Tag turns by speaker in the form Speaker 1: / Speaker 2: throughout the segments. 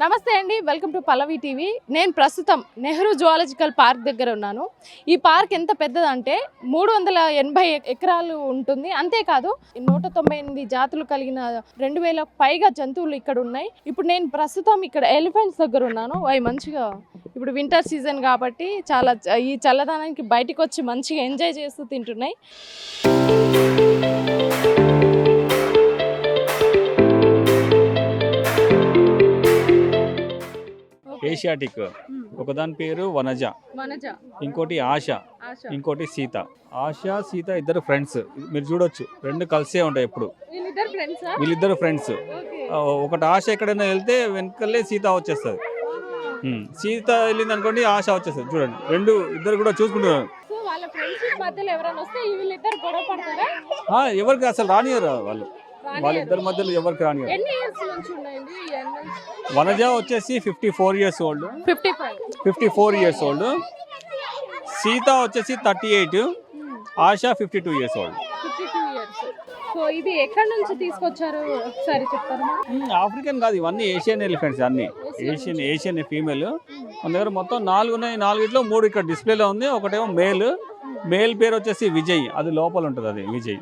Speaker 1: నమస్తే అండి, welcome to Pallavi TV. నేను ప్రస్తుతం నెహ్రూ జువాలజికల్ పార్క్ దగ్గర ఉన్నాను. ఈ పార్క్ ఎంత పెద్దదంటే 380 ఎకరాలు ఉంటుంది. అంతేకాదు 198 జాతులు కలిగిన 2000 పైగా జంతువులు ఇక్కడ ఉన్నాయి. ఇప్పుడు నేను ప్రస్తుతం ఇక్కడ ఎలిఫెంట్స్ దగ్గర ఉన్నాను. అవి మంచిగా ఇప్పుడు వింటర్ సీజన్ కాబట్టి చాలా ఈ చల్లదనానికి బయటికి వచ్చి మంచిగా ఎంజాయ్ చేస్తూ తింటున్నాయి.
Speaker 2: ఏషియాటిక్, ఒకదాని పేరు వనజ, ఇంకోటి ఆశ, ఇంకోటి సీత. ఆశ సీత ఇద్దరు ఫ్రెండ్స్. మీరు చూడొచ్చు, రెండు కలిసే ఉంటాయి ఎప్పుడు. వీళ్ళిద్దరు ఫ్రెండ్స్. ఒకటి ఆశ ఎక్కడైనా వెళ్తే వెనకలే సీత వచ్చేస్తుంది. సీత వెళ్ళింది అనుకోండి, ఆశ వచ్చేస్తుంది. చూడండి, ఇద్దరు కూడా చూసుకుంటున్నారు. ఎవరికి అసలు రానియరు వాళ్ళిద్దరి మధ్యలో ఎవరికి రానియరు. వనజ వచ్చేసి 54 years old, 54 years old. Sita వచ్చేసి 38, ఆశ 52 ఇయర్స్ ఓల్డ్.
Speaker 1: సో ఇది ఎక్కడ నుంచి తీసుకొచ్చారు ఒకసారి చెప్తారా?
Speaker 2: ఆఫ్రికన్ కాదు, ఇవన్నీ ఏషియన్ ఎలిఫెంట్స్. అన్ని ఏషియన్ ఫీమేల్. మన దగ్గర మొత్తం 4 ఉన్నాయి. 4 3 ఇక్కడ డిస్ప్లేలో ఉంది. ఒకటేమో మేల్ పేరు వచ్చేసి విజయ్, అది లోపల ఉంటుంది, అది విజయ్.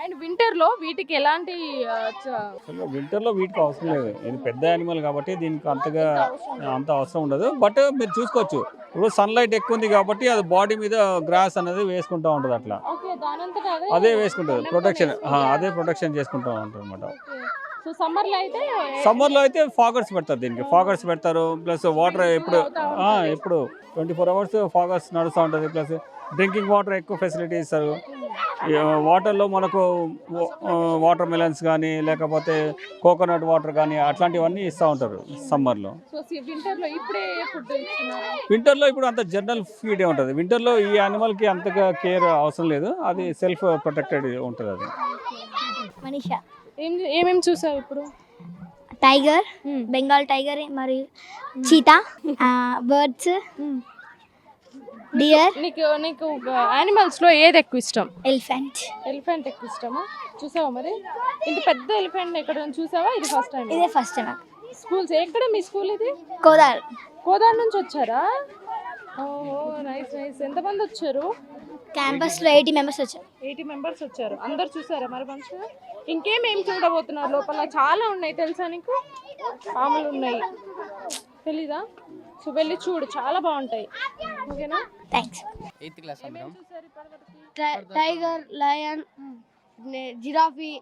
Speaker 1: అండ్ వింటర్ లో వీటికి ఎలాంటి
Speaker 2: వింటర్ లో వీటికి అవసరం లేదు. ఇది పెద్ద యానిమల్ కాబట్టి దీనికి అంత అవసరం ఉండదు. బట్ మీరు చూసుకోవచ్చు, ఇప్పుడు సన్లైట్ ఎక్కువ ఉంది కాబట్టి అది బాడీ మీద గ్రాస్ అనేది వేసుకుంటూ ఉంటుంది. అట్లా అదే వేసుకుంటుంది, ప్రొటెక్షన్ చేసుకుంటూ ఉంటుంది అనమాట. సమ్మర్ లో అయితే ఫాగర్స్ పెడతారు. దీనికి ఫాగర్స్ పెడతారు. ప్లస్ వాటర్ ఎప్పుడు 24 hours ఫాగర్స్ నడుస్తూ ఉంటుంది. ప్లస్ డ్రింకింగ్ వాటర్ ఎక్కువ ఫెసిలిటీ ఇస్తారు. వాటర్లో మనకు వాటర్ మెలన్స్ కానీ లేకపోతే కోకోనట్ వాటర్ కానీ అట్లాంటివన్నీ ఇస్తూ ఉంటారు సమ్మర్లో. వింటర్లో ఇప్పుడు అంత జనరల్ ఫీడే ఉంటుంది. వింటర్లో ఈ యానిమల్కి అంతగా కేర్ అవసరం లేదు, అది సెల్ఫ్ ప్రొటెక్టెడ్ ఉంటుంది. అది
Speaker 3: మనీషా.
Speaker 1: ఏమేమి చూసావు ఇప్పుడు?
Speaker 3: టైగర్, బెంగాల్ టైగర్, మరియు చీతా, బర్డ్స్, డియర్.
Speaker 1: నీకు యానిమల్స్ లో ఏది ఎక్కువ ఇష్టం?
Speaker 3: ఎలిఫెంట్
Speaker 1: ఎక్కువ ఇష్టమా? చూసావా మరి ఇంత పెద్ద ఎలిఫెంట్ ఎక్కడ చూసావా? ఇది ఫస్ట్ టైం?
Speaker 3: ఇదే ఫస్ట్ టైం.
Speaker 1: స్కూల్స్ ఎక్కడ? మీ స్కూల్ ఇది కోదార్ నుంచి వచ్చారా? ఓహో, నైస్. ఎంతమంది వచ్చారు?
Speaker 3: క్యాంపస్ లో 80 మెంబర్స్
Speaker 1: వచ్చారు. అందరు చూసారా మరి మంచిగా? ఇంకేమేం చూడబోతున్నారు లోపల? చాలా ఉన్నాయి తెలుసా నీకు? పాములు ఉన్నాయి, తెలీదా? సో వెళ్ళి చూడు, చాలా బాగుంటాయి. ఓకేనా?
Speaker 3: Thanks. 8th class. Tiger, lion, giraffe,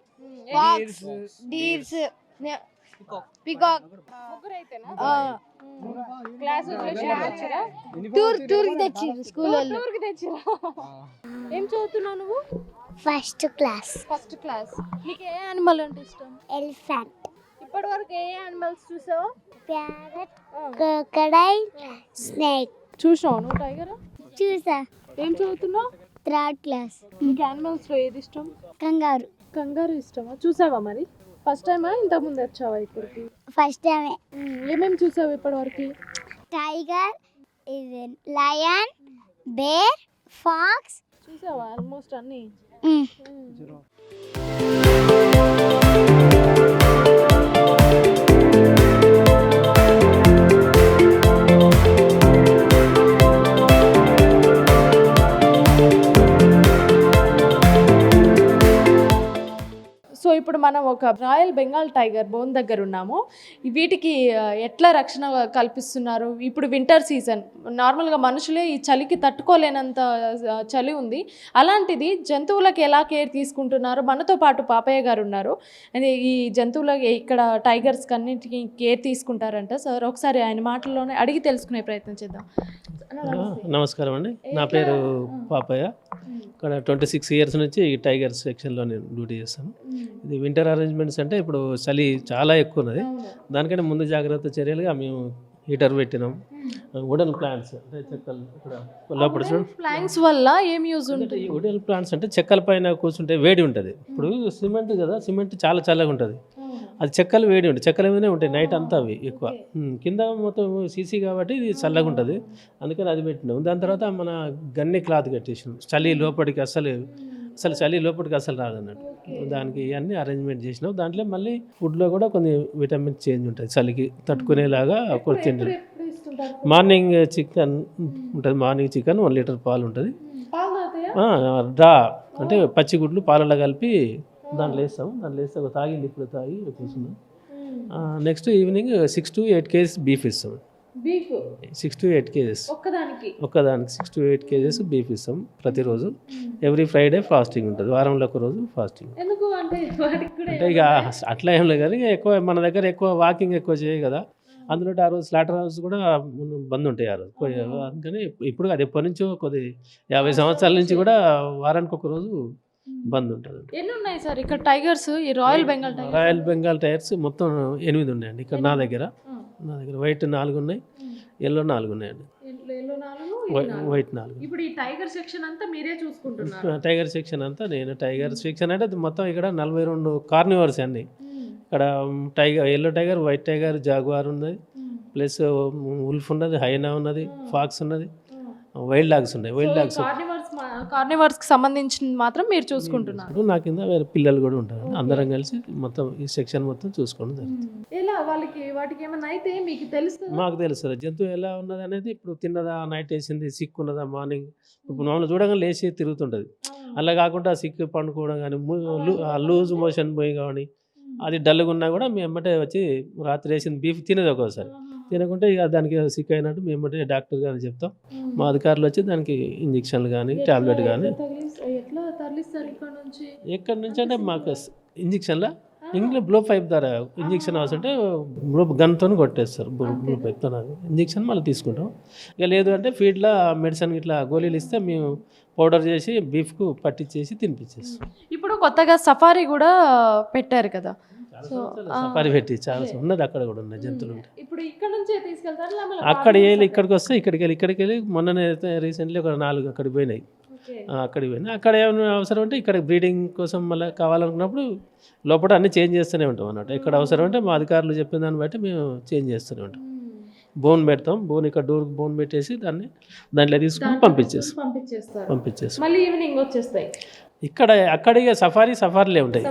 Speaker 3: fox, deers, peacock. Tour కి తెచ్చిర్రు స్కూల్ వాళ్ళు.
Speaker 1: ఏం చదువుతున్నావు నువ్వు?
Speaker 3: First class.
Speaker 1: నీకు ఏ యానిమల్ అంటే ఇష్టం?
Speaker 3: ఎలిఫెంట్.
Speaker 1: ఇప్పటి వరకు ఏ యానిమల్స్ చూసావు?
Speaker 3: Parrot, crocodile, snake.
Speaker 1: చూసావు నువ్వు టైగర్?
Speaker 3: చూసా.
Speaker 1: ఏం చదువుతున్నావు?
Speaker 3: 3rd class.
Speaker 1: నీకు యానిమల్స్ లో ఏది ఇష్టం?
Speaker 3: కంగారు
Speaker 1: ఇష్టమా? చూసావా మరి? ఫస్ట్ టైమా ఇంతకు ముందు వచ్చావా ఇక్కడికి?
Speaker 3: ఫస్ట్ టైమే.
Speaker 1: ఏమేమి చూసావు ఇప్పటి వరకు?
Speaker 3: Tiger, lion, bear, fox.
Speaker 1: చూసావా ఆల్మోస్ట్ అన్ని? సో ఇప్పుడు మనం ఒక రాయల్ బెంగాల్ టైగర్ బోన్ దగ్గర ఉన్నాము. వీటికి ఎట్లా రక్షణ కల్పిస్తున్నారు? ఇప్పుడు వింటర్ సీజన్, నార్మల్గా మనుషులే ఈ చలికి తట్టుకోలేనంత చలి ఉంది. అలాంటిది జంతువులకు ఎలా కేర్ తీసుకుంటున్నారు? మనతో పాటు పాపయ్య గారు ఉన్నారు. ఈ జంతువులకి ఇక్కడ టైగర్స్ అన్నిటికీ కేర్ తీసుకుంటారంట సార్. ఒకసారి ఆయన మాటల్లోనే అడిగి తెలుసుకునే ప్రయత్నం చేద్దాం.
Speaker 4: నమస్కారం అండి, నా పేరు పాపయ్య. ఇక్కడ 26 ఇయర్స్ నుంచి ఈ టైగర్ సెక్షన్లో నేను డ్యూటీ చేస్తాను. ఇది వింటర్ అరేంజ్మెంట్స్ అంటే ఇప్పుడు చలి చాలా ఎక్కువ ఉన్నది. దానికంటే ముందు జాగ్రత్త చర్యలుగా మేము హీటర్ పెట్టినాం. వుడెన్ ప్లాంట్స్ అంటే చెక్కలు, ఇక్కడ లోపల
Speaker 1: ప్లాంట్స్ వల్ల ఏం యూజ్ ఉంటుంది?
Speaker 4: వుడెన్ ప్లాంట్స్ అంటే చెక్కల పైన కూర్చుంటే వేడి ఉంటుంది. ఇప్పుడు సిమెంట్ కదా, సిమెంట్ చాలా చల్లగా ఉంటుంది. అది చెక్కలు వేడి ఉంటాయి, చెక్కల మీదనే ఉంటాయి నైట్ అంతా అవి ఎక్కువ. కింద మొత్తం సీసీ కాబట్టి ఇది చల్లగా ఉంటుంది, అందుకని అది పెట్టినాం. దాని తర్వాత మన గన్ని క్లాత్ కట్టేసినాం, చలి లోపలికి అస్సలు అసలు చలి లోపలికి అసలు రాదన్నట్టు. దానికి అన్ని అరేంజ్మెంట్ చేసినాం. దాంట్లో మళ్ళీ ఫుడ్లో కూడా కొన్ని విటమిన్ చేంజ్ ఉంటుంది, చలికి తట్టుకునేలాగా కొన్ని తింటుంది.
Speaker 1: ఎప్పుడు ఇస్తుంటారు?
Speaker 4: మార్నింగ్ చికెన్ ఉంటుంది, మార్నింగ్ చికెన్ 1 లీటర్ పాలు ఉంటుంది.
Speaker 1: పాలు తాగుతాయా?
Speaker 4: డ్రా అంటే పచ్చి గుడ్లు పాలలో కలిపి దాంట్లో వేస్తాం. దాంట్లో వేస్తే ఒక తాగి ఇప్పుడు తాగి కూర్చున్నాం. Next evening 6 to 8 kgs beef ఇస్తాం.
Speaker 1: బీఫ్
Speaker 4: 6 to 8 kgs
Speaker 1: ఒక్కదానికి
Speaker 4: ఒక్కదానికి 6 to 8 kgs బీఫ్ ఇస్తాం ప్రతిరోజు. ఎవ్రీ ఫ్రైడే ఫాస్టింగ్ ఉంటుంది, వారంలో ఒక రోజు ఫాస్టింగ్.
Speaker 1: ఎందుకు అంటే వాటికి కూడా
Speaker 4: అంటే ఇక అట్లా ఏం లేదు కానీ ఎక్కువ మన దగ్గర ఎక్కువ వాకింగ్ ఎక్కువ చేయ కదా, అందులో ఆ రోజు స్లాటర్ హౌస్ కూడా బంద్ ఉంటాయి ఆ రోజు. అందుకని ఇప్పుడు అది ఎప్పటి నుంచో 50 సంవత్సరాల నుంచి కూడా వారానికి ఒక రోజు బంద్ ఉంటుంది.
Speaker 1: ఎన్ని ఉన్నాయి సార్ ఇక్కడ టైగర్స్? ఈ royal Bengal tiger,
Speaker 4: royal Bengal tigers మొత్తం 8 ఉన్నాయండి ఇక్కడ నా దగ్గర. వైట్ 4 ఉన్నాయి, ఎల్లో 4 ఉన్నాయండి.
Speaker 1: Yellow 4,
Speaker 4: white 4.
Speaker 1: ఇప్పుడు ఈ టైగర్ సెక్షన్ అంతా మీరే చూసుకుంటున్నారు?
Speaker 4: టైగర్ సెక్షన్ అంతా నేను. టైగర్ సెక్షన్ అంటే మొత్తం ఇక్కడ 42 కార్నివర్స్ అండి. ఇక్కడ tiger, yellow tiger, white tiger, jaguar ఉన్నది, ప్లస్ ఉల్ఫ్ ఉన్నది, హైనా ఉన్నది, ఫాక్స్ ఉన్నది, వైల్డ్ డాగ్స్ ఉన్నాయి. వైల్డ్ డాగ్స్
Speaker 1: కార్నివర్స్ కి సంబంధించిన మాత్రం మీరు చూసుకుంటున్నారు?
Speaker 4: నా కింద వేరే పిల్లలు కూడా ఉంటారు. అందరం కలిసి మొత్తం ఈ సెక్షన్ మొత్తం చూసుకోవడం జరుగుతుంది.
Speaker 1: ఎలా వాటికి ఏమైనా అయితే మీకు తెలుస్తుంది?
Speaker 4: మాకు తెలుస్తుంది జంతువు ఎలా ఉన్నది అనేది. ఇప్పుడు తిన్నదా, నైట్ వేసింది, సిక్ ఉన్నదా, మార్నింగ్ ఇప్పుడు మామూలు చూడగానే లేచి తిరుగుతుంటుంది. అలా కాకుండా సిక్ పండుకోవడం కానీ, లూజ్ మోషన్ పోయి కానీ, అది డల్గా ఉన్నా కూడా మేము ఎమ్మటే వచ్చి రాత్రి వేసింది బీఫ్ తినేది ఒక్కోసారి. తినకుంటే ఇక దానికి సిక్ అయినట్టు మేము ఎమ్మటే డాక్టర్ గారు చెప్తాం. మా అధికారులు వచ్చి దానికి ఇంజక్షన్లు కానీ, టాబ్లెట్ కానీ.
Speaker 1: ఎట్లా తరలిస్తారు ఇక్కడ నుంచి?
Speaker 4: ఎక్కడి నుంచి అంటే మాకు ఇంజక్షన్ల ఇంగ్లీష్ బ్లో పైప్ ద్వారా ఇంజక్షన్ అవసరం అంటే బ్లో గన్తో కొట్టేస్తారు. బ్లో పైప్తో ఇంజక్షన్ మళ్ళీ తీసుకుంటాం. ఇక లేదు అంటే ఫీడ్లో మెడిసిన్ ఇట్లా గోళీలు ఇస్తే మేము పౌడర్ చేసి బీఫ్కు పట్టించేసి తినిపించేస్తాం.
Speaker 1: ఇప్పుడు కొత్తగా సఫారీ కూడా పెట్టారు కదా,
Speaker 4: సఫారీ పెట్టి చాలా ఉన్నది, అక్కడ కూడా ఉన్నాయి జంతువులు ఉంటాయి.
Speaker 1: ఇప్పుడు ఇక్కడ నుంచే తీసుకెళ్తారు?
Speaker 4: అక్కడ వెళ్ళి ఇక్కడికి వస్తే ఇక్కడికి వెళ్ళి మొన్ననే రీసెంట్లీ ఒక 4 అక్కడికి పోయినాయి. అక్కడికి పోయినాయి. అక్కడ ఏమైనా అవసరం అంటే ఇక్కడ బ్రీడింగ్ కోసం మళ్ళీ కావాలనుకున్నప్పుడు లోపల అన్నీ చేంజ్ చేస్తూనే ఉంటాం అన్నట్టు. ఎక్కడ అవసరం అంటే మా అధికారులు చెప్పిన దాన్ని బట్టి మేము చేంజ్ చేస్తూనే ఉంటాం. బోన్ పెడతాం, బోన్ ఇక్కడ డోర్కి బోన్ పెట్టేసి దాంట్లో తీసుకుని పంపించేస్తాం.
Speaker 1: మళ్ళీ ఈవినింగ్ వచ్చేస్తాయి.
Speaker 4: అక్కడికి సఫారీలే ఉంటాయి.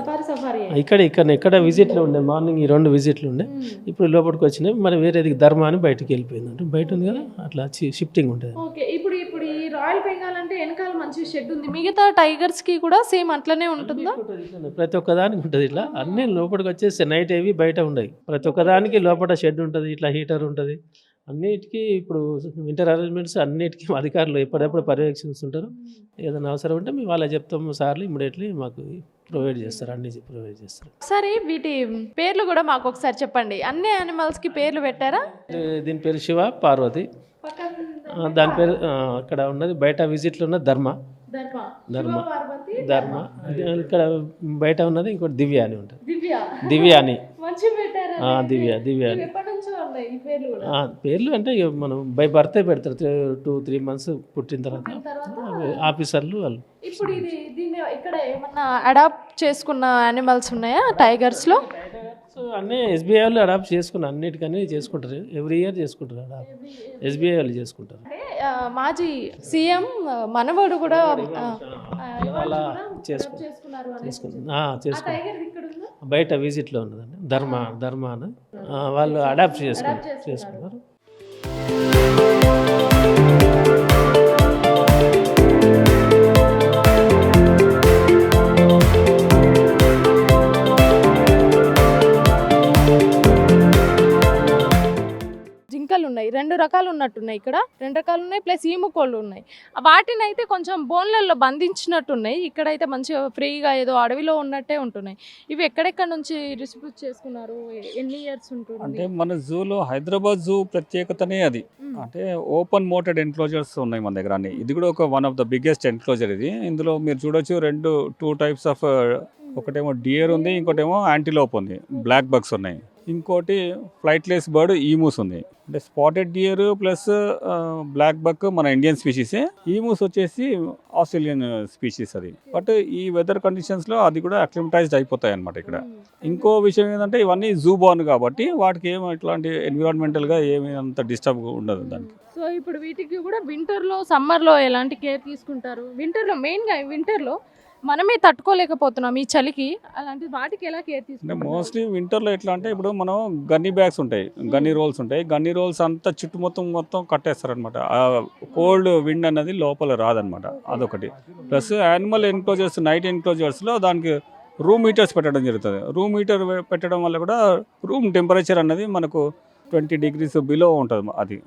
Speaker 4: ఇక్కడ విజిట్లు ఉండే, మార్నింగ్ ఈ 2 విజిట్లు ఉండే, ఇప్పుడు లోపలికి వచ్చినాయి. మరి వేరేది ధర్మ అని బయటకు వెళ్ళిపోయింది, అంటే బయట ఉంది కదా, అట్లా షిఫ్టింగ్ ఉంటుంది.
Speaker 1: ఇప్పుడు ఈ రాయల్ బెంగాల్ అంటే వెనకాల మంచి షెడ్ ఉంది, మిగతా టైగర్స్ కి కూడా సేమ్ అట్లనే ఉంటుందా?
Speaker 4: ప్రతి ఒక్కదానికి ఉంటుంది ఇట్లా. అన్ని లోపలికి వచ్చేసి నైట్ ఏవి బయట ఉండవు. ప్రతి ఒక్కదానికి లోపల షెడ్ ఉంటుంది, ఇట్లా హీటర్ ఉంటుంది. అన్నిటికీ ఇప్పుడు వింటర్ అరేంజ్మెంట్స్ అన్నిటికీ అధికారులు ఎప్పుడెప్పుడు పర్యవేక్షిస్తుంటారు. ఏదైనా అవసరం ఉంటే మేము వాళ్ళకి చెప్తాము, సార్లు ఇమ్మీడియట్లీ మాకు ప్రొవైడ్ చేస్తారు, అన్ని ప్రొవైడ్ చేస్తారు.
Speaker 1: సరే, వీటి పేర్లు కూడా మాకు ఒకసారి చెప్పండి. అన్ని యానిమల్స్ కి పేర్లు పెట్టారా?
Speaker 4: దీని పేరు శివ, పార్వతి. దాని పేరు అక్కడ ఉన్నది బయట విజిట్లో ఉన్నది ధర్మ. ఇక్కడ బయట ఉన్నది ఇంకోటి దివ్య అని ఉంటుంది. దివ్య అని పేర్లు అంటే మనం బై బర్తే పెడతారు. 2-3 months పుట్టిన తర్వాత ఆఫీసర్లు వాళ్ళు.
Speaker 1: ఇప్పుడు దీన్ని ఇక్కడ ఏమన్నా అడాప్ట్ చేసుకున్న యానిమల్స్ ఉన్నాయా టైగర్స్ లో?
Speaker 4: అన్నీ SBI వాళ్ళు అడాప్ట్ చేసుకున్నారు, అన్నిటికన్నీ చేసుకుంటారు. ఎవ్రీ ఇయర్ చేసుకుంటారు అడాప్ట్. SBI వాళ్ళు చేసుకుంటారు.
Speaker 1: మాజీ CM మనవడు కూడా
Speaker 4: అలా చేసుకున్నారు. బయట విజిట్లో ఉన్నదండి, ధర్మ అని వాళ్ళు అడాప్ట్ చేసుకున్నారు.
Speaker 1: జింకలు ఉన్నాయి, 2 రకాలు ఉన్నట్టున్నాయి ఇక్కడ. 2 రకాలు ఉన్నాయి, ప్లస్ ఈముకోళ్ళు ఉన్నాయి. వాటిని అయితే కొంచెం బోన్లలో బంధించినట్టున్నాయి. ఇక్కడైతే మంచిగా ఫ్రీగా ఏదో అడవిలో ఉన్నట్టే ఉంటున్నాయి. ఇవి ఎక్కడెక్కడ నుంచి డిస్ట్రిబ్యూట్ చేసుకున్నారు? ఎన్ని ఇయర్స్ ఉంటుంది?
Speaker 2: అంటే మన జూలో హైదరాబాద్ జూ ప్రత్యేకతనే అది. అంటే ఓపెన్ మోటెడ్ ఎన్క్లోజర్స్ ఉన్నాయి మన దగ్గర అన్ని. ఇది కూడా ఒక one of the biggest enclosure ఇది. ఇందులో మీరు చూడొచ్చు 2 టైప్స్ ఆఫ్, ఒకటేమో డియర్ ఉంది, ఇంకోటేమో యాంటీలోప్ ఉంది, బ్లాక్ బగ్స్ ఉన్నాయి, ఇంకోటి ఫ్లైట్లెస్ బర్డ్ ఈమూస్ ఉంది. అంటే spotted deer plus black buck మన ఇండియన్ స్పీషీసే. ఈమూస్ వచ్చేసి ఆస్ట్రేలియన్ స్పీషీస్ అది. బట్ ఈ వెదర్ కండిషన్స్లో అది కూడా అక్లిమటైజ్డ్ అయిపోతాయి అనమాట ఇక్కడ. ఇంకో విషయం ఏంటంటే ఇవన్నీ జూ బార్న్ కాబట్టి వాటికి ఏమి ఇట్లాంటి ఎన్విరాన్మెంటల్గా ఏమి అంత డిస్టర్బ్ ఉండదు దానికి.
Speaker 1: సో ఇప్పుడు వీటికి కూడా వింటర్లో, సమ్మర్లో ఎలాంటి కేర్ తీసుకుంటారు? వింటర్లో మెయిన్గా వింటర్లో మనమే తట్టుకోలేకపోతున్నాం ఈ చలికి, అలాంటి వాటికి ఎలా కేర్
Speaker 2: అంటే
Speaker 1: తీసుకుంటాం?
Speaker 2: మోస్ట్లీ వింటర్లో ఎట్లా అంటే ఇప్పుడు మనం గన్నీ బ్యాగ్స్ ఉంటాయి, గన్నీ రోల్స్ ఉంటాయి, గన్నీ రోల్స్ అంతా చుట్టూ మొత్తం కట్టేస్తారనమాట. ఆ కోల్డ్ విండ్ అన్నది లోపల రాదనమాట, అదొకటి. ప్లస్ యానిమల్ ఎన్క్లోజర్స్, నైట్ ఎన్క్లోజర్స్లో దానికి రూమ్ హీటర్స్ పెట్టడం జరుగుతుంది. రూమ్ హీటర్ పెట్టడం వల్ల కూడా రూమ్ టెంపరేచర్ అన్నది మనకు 20 degrees బిలో ఉంటుంది, అది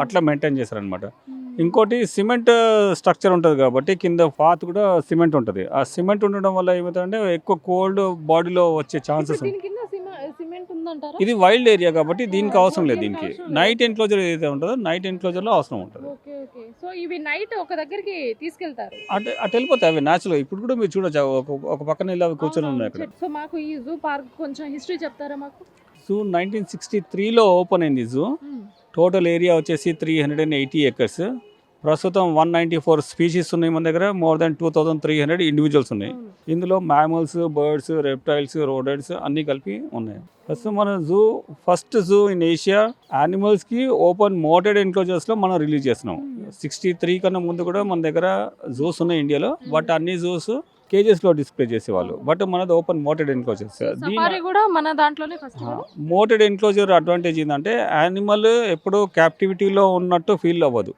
Speaker 2: అట్లా మెయింటైన్ చేస్తారనమాట. ఇంకోటి సిమెంట్ స్ట్రక్చర్ ఉంటుంది కాబట్టి కింద పాత్ కూడా సిమెంట్ ఉంటుంది. ఆ సిమెంట్ ఉండడం వల్ల ఏమవుతుందంటే ఎక్కువ కోల్డ్ బాడీలో వచ్చే ఛాన్సెస్
Speaker 1: దీని కింద సిమెంట్ ఉందంటారా?
Speaker 2: ఇది వైల్డ్ ఏరియా కాబట్టి దీనికి అవసరం లేదు. దీనికి నైట్ ఎన్క్లోజర్ ఏదైతే ఉంటుందో నైట్ ఎన్క్లోజర్లో అవసరం ఉంటుంది.
Speaker 1: Okay okay. సో ఇవి నైట్ ఒక దగ్గరికి తీసుకెళ్తారు.
Speaker 2: అటు వెళ్ళిపోతాయి అవి న్యాచురల్. ఇప్పుడు కూడా మీరు చూడొచ్చు, ఒక పక్కన వెళ్ళి అవి కూర్చొని ఉన్నాయి అక్కడ.
Speaker 1: సో మాకు ఈ జూ పార్క్ కొంచెం హిస్టరీ చెప్తారా మాకు?
Speaker 2: జూ 1963లో ఓపెన్ అయింది జూ. టోటల్ ఏరియా వచ్చేసి 380 acres. ప్రస్తుతం 194 స్పీషీస్ ఉన్నాయి మన దగ్గర. మోర్ దాన్ 2300 ఇండివిజువల్స్ ఉన్నాయి. ఇందులో మ్యామల్స్, బర్డ్స్, రెప్టైల్స్, రోడెంట్స్ అన్నీ కలిపి ఉన్నాయి. ప్రస్తుతం మన zoo first zoo in Asia యానిమల్స్కి ఓపెన్ మోటెడ్ ఎన్క్లోజర్స్లో మనం రిలీజ్ చేస్తున్నాం. 63 కన్నా ముందు కూడా మన దగ్గర జూస్ ఉన్నాయి ఇండియాలో, బట్ అన్ని జూస్ కేజెస్లో డిస్ప్లే చేసేవాళ్ళు. బట్ మనది ఓపెన్ మోటెడ్ ఎన్క్లోజర్స్.
Speaker 1: సఫారీ కూడా మన దాంట్లోనే ఫస్ట్.
Speaker 2: మోటెడ్ ఎన్క్లోజర్ అడ్వాంటేజ్ ఏంటంటే యానిమల్ ఎప్పుడు క్యాప్టివిటీలో ఉన్నట్టు ఫీల్ అవ్వదు.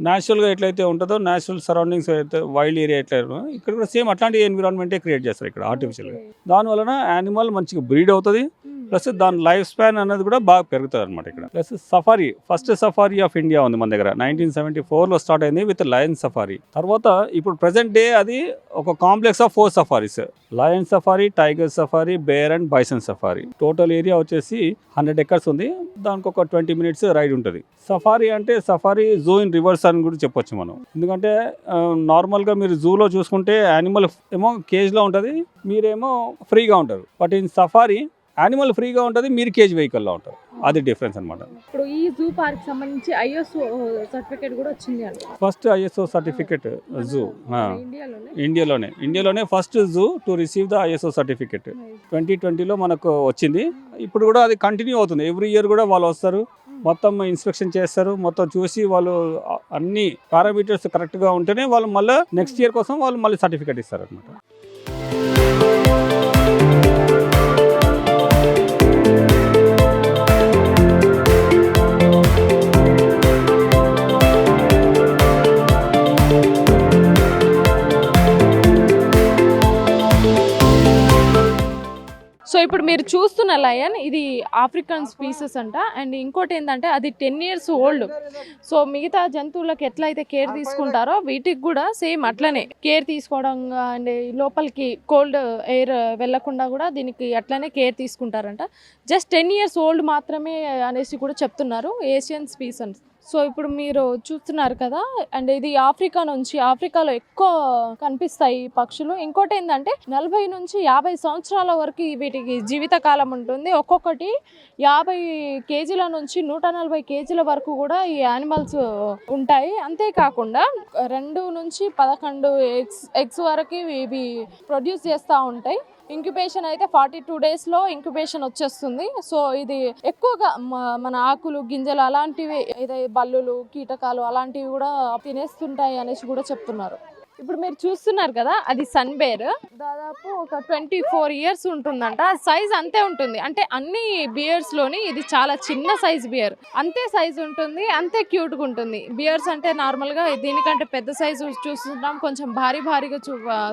Speaker 2: న్యాచురల్గా ఎట్లయితే ఉంటుందో, న్యాచురల్ సరౌండింగ్స్ అయితే వైల్డ్ ఏరియా ఎట్లా ఇక్కడ కూడా సేమ్ అట్లాంటి ఎన్విరాన్మెంటే క్రియేట్ చేస్తారు ఇక్కడ ఆర్టిఫిషియల్గా. దానివల్ల యానిమల్ మంచిగా బ్రీడ్ అవుతుంది. ప్లస్ దాని లైఫ్ స్పాన్ అనేది కూడా బాగా పెరుగుతుంది అనమాట ఇక్కడ. Plus safari, first safari of India ఉంది మన దగ్గర. 1974లో స్టార్ట్ అయింది విత్ లయన్ సఫారీ. తర్వాత ఇప్పుడు ప్రెసెంట్ డే అది ఒక complex of 4 safaris: lion safari, tiger safari, bear and bison safari. Total area వచ్చేసి 100 acres ఉంది. దానికి ఒక 20 minutes రైడ్ ఉంటుంది. సఫారీ అంటే సఫారీ జూ ఇన్ రివర్స్ అని కూడా చెప్పొచ్చు మనం. ఎందుకంటే నార్మల్గా మీరు జూలో చూసుకుంటే యానిమల్ ఏమో కేజ్లో ఉంటుంది, మీరేమో ఫ్రీగా ఉంటారు. బట్ ఇన్ సఫారీ యానిమల్ ఫ్రీగా ఉంటుంది, మీరు కేజ్ వెహికల్లో ఉంటారు. అది డిఫరెన్స్ అనమాట.
Speaker 1: ఇప్పుడు ఈ జూ పార్క్ సంబంధించి ISO సర్టిఫికేట్ కూడా వచ్చింది అండి.
Speaker 2: ఫస్ట్ ISO సర్టిఫికేట్ జూ ఇండియాలోనే first zoo to receive the ISO certificate 2020లో మనకు వచ్చింది. ఇప్పుడు కూడా అది కంటిన్యూ అవుతుంది. ఎవ్రీ ఇయర్ కూడా వాళ్ళు వస్తారు, మొత్తం ఇన్స్పెక్షన్ చేస్తారు, మొత్తం చూసి వాళ్ళు అన్ని పారామీటర్స్ కరెక్ట్గా ఉంటేనే వాళ్ళు మళ్ళీ నెక్స్ట్ ఇయర్ కోసం వాళ్ళు మళ్ళీ సర్టిఫికేట్ ఇస్తారు అనమాట.
Speaker 1: సో ఇప్పుడు మీరు చూస్తున్న లయన్ ఇది ఆఫ్రికన్ స్పీసెస్ అంట. అండ్ ఇంకోటి ఏంటంటే అది 10 years ఓల్డ్. సో మిగతా జంతువులకు ఎట్లయితే కేర్ తీసుకుంటారో వీటికి కూడా సేమ్ అట్లనే కేర్ తీసుకోవడం, అండ్ లోపలికి కోల్డ్ ఎయిర్ వెళ్ళకుండా కూడా దీనికి అట్లనే కేర్ తీసుకుంటారంట. జస్ట్ 10 years ఓల్డ్ మాత్రమే అనేసి కూడా చెప్తున్నారు, ఏషియన్ స్పీసెస్. సో ఇప్పుడు మీరు చూస్తున్నారు కదా, అండ్ ఇది ఆఫ్రికాలో ఎక్కువ కనిపిస్తాయి ఈ పక్షులు. ఇంకోటి ఏంటంటే 40 నుంచి 50 సంవత్సరాల వరకు వీటికి జీవితకాలం ఉంటుంది. ఒక్కొక్కటి 50 kgs నుంచి 140 kgs వరకు కూడా ఈ యానిమల్స్ ఉంటాయి. అంతేకాకుండా 2 నుంచి 11 eggs వరకు ఇవి ప్రొడ్యూస్ చేస్తూ ఉంటాయి. ఇంక్యుబేషన్ అయితే 42 daysలో ఇంక్యుబేషన్ వచ్చేస్తుంది. సో ఇది ఎక్కువగా మన ఆకులు, గింజలు అలాంటివి, ఏదైతే బల్లులు, కీటకాలు అలాంటివి కూడా తినేస్తుంటాయి అనేసి కూడా చెప్తున్నారు. ఇప్పుడు మీరు చూస్తున్నారు కదా, అది సన్ బేర్. దాదాపు ఒక 24 years ఉంటుందంట. సైజ్ అంతే ఉంటుంది, అంటే అన్ని బియర్స్లోని ఇది చాలా చిన్న సైజ్ బియర్. అంతే సైజ్ ఉంటుంది, అంతే క్యూట్గా ఉంటుంది. బియర్స్ అంటే నార్మల్గా దీనికంటే పెద్ద సైజు చూస్తుంటాం, కొంచెం భారీగా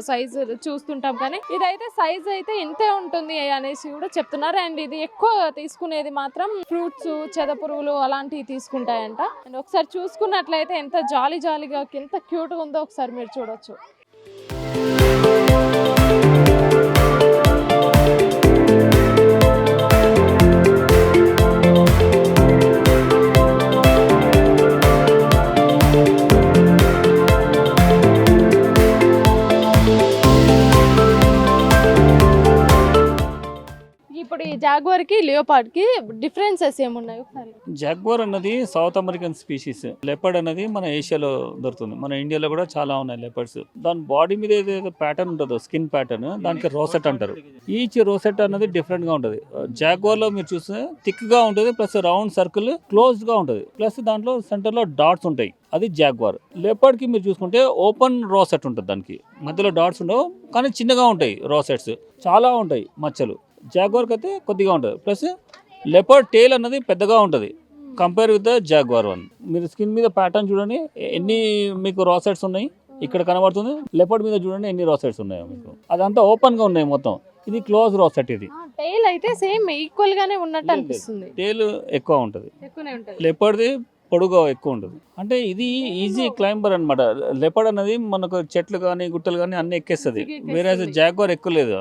Speaker 1: సైజు చూస్తుంటాం, కానీ ఇదైతే సైజ్ అయితే ఇంతే ఉంటుంది అనేసి కూడా చెప్తున్నారు. అండ్ ఇది ఎక్కువ తీసుకునేది మాత్రం ఫ్రూట్స్, చెదపురుగులు అలాంటివి తీసుకుంటాయంట. అండ్ ఒకసారి చూసుకున్నట్లయితే ఎంత జాలీగా ఎంత క్యూట్గా ఉందో ఒకసారి మీరు చూడొచ్చు. ఇప్పుడు ఈ జాగ్వార్ కి లియోపార్డ్ కి డిఫరెన్సెస్ ఏమున్నాయి ఒకసారి?
Speaker 2: జాగ్వార్ అన్నది సౌత్ అమెరికన్ స్పీషీస్, లెపర్డ్ అనేది మన ఏషియాలో దొరుకుతుంది, మన ఇండియాలో కూడా చాలా ఉన్నాయి లెపర్డ్స్. దాని బాడీ మీద ఏదైతే ప్యాటర్న్ ఉంటుందో స్కిన్ ప్యాటర్న్, దానికి రోసెట్ అంటారు. ఈచ్ రోసెట్ అనేది డిఫరెంట్ గా ఉంటుంది. జాగ్వార్ లో మీరు చూస్తే థిక్ గా ఉంటుంది, ప్లస్ రౌండ్ సర్కిల్ క్లోజ్డ్ గా ఉంటుంది, ప్లస్ దాంట్లో సెంటర్ లో డాట్స్ ఉంటాయి, అది జాగ్వార్. లెపర్డ్ కి మీరు చూసుకుంటే ఓపెన్ రోసెట్ ఉంటుంది, దానికి మధ్యలో డాట్స్ ఉండవు కానీ చిన్నగా ఉంటాయి రోసెట్స్, చాలా ఉంటాయి మచ్చలు. జాగ్వార్కి అయితే కొద్దిగా ఉంటుంది, ప్లస్ లెపర్డ్ టేల్ అన్నది పెద్దగా ఉంటుంది compare with the jaguar one. మీరు స్కిన్ మీద ప్యాటర్న్ చూడండి, ఎన్ని మీకు రోసెట్స్ ఉన్నాయి ఇక్కడ కనబడుతుంది. లెపర్డ్ మీద చూడండి ఎన్ని రోసెట్స్ ఉన్నాయో మీకు, అదంతా ఓపెన్ గా ఉన్నాయి మొత్తం. ఇది క్లోజ్ రోసెట్. ఇది
Speaker 1: టైల్ అయితే సేమ్ ఈక్వల్ గానే ఉన్నట్టు అనిపిస్తుంది.
Speaker 2: టేల్ ఎక్కువ ఉంటుంది,
Speaker 1: ఎక్కువనే ఉంటుంది.
Speaker 2: లెపర్డ్ది పొడుగా ఎక్కువ ఉంటుంది. అంటే ఇది ఈజీ క్లైంబర్ అనమాట. లెపర్డ్ అనేది మనకు చెట్లు కానీ గుట్టలు కానీ అన్ని ఎక్కేస్తుంది, వేరే జాగ్వార్ ఎక్కులేదు.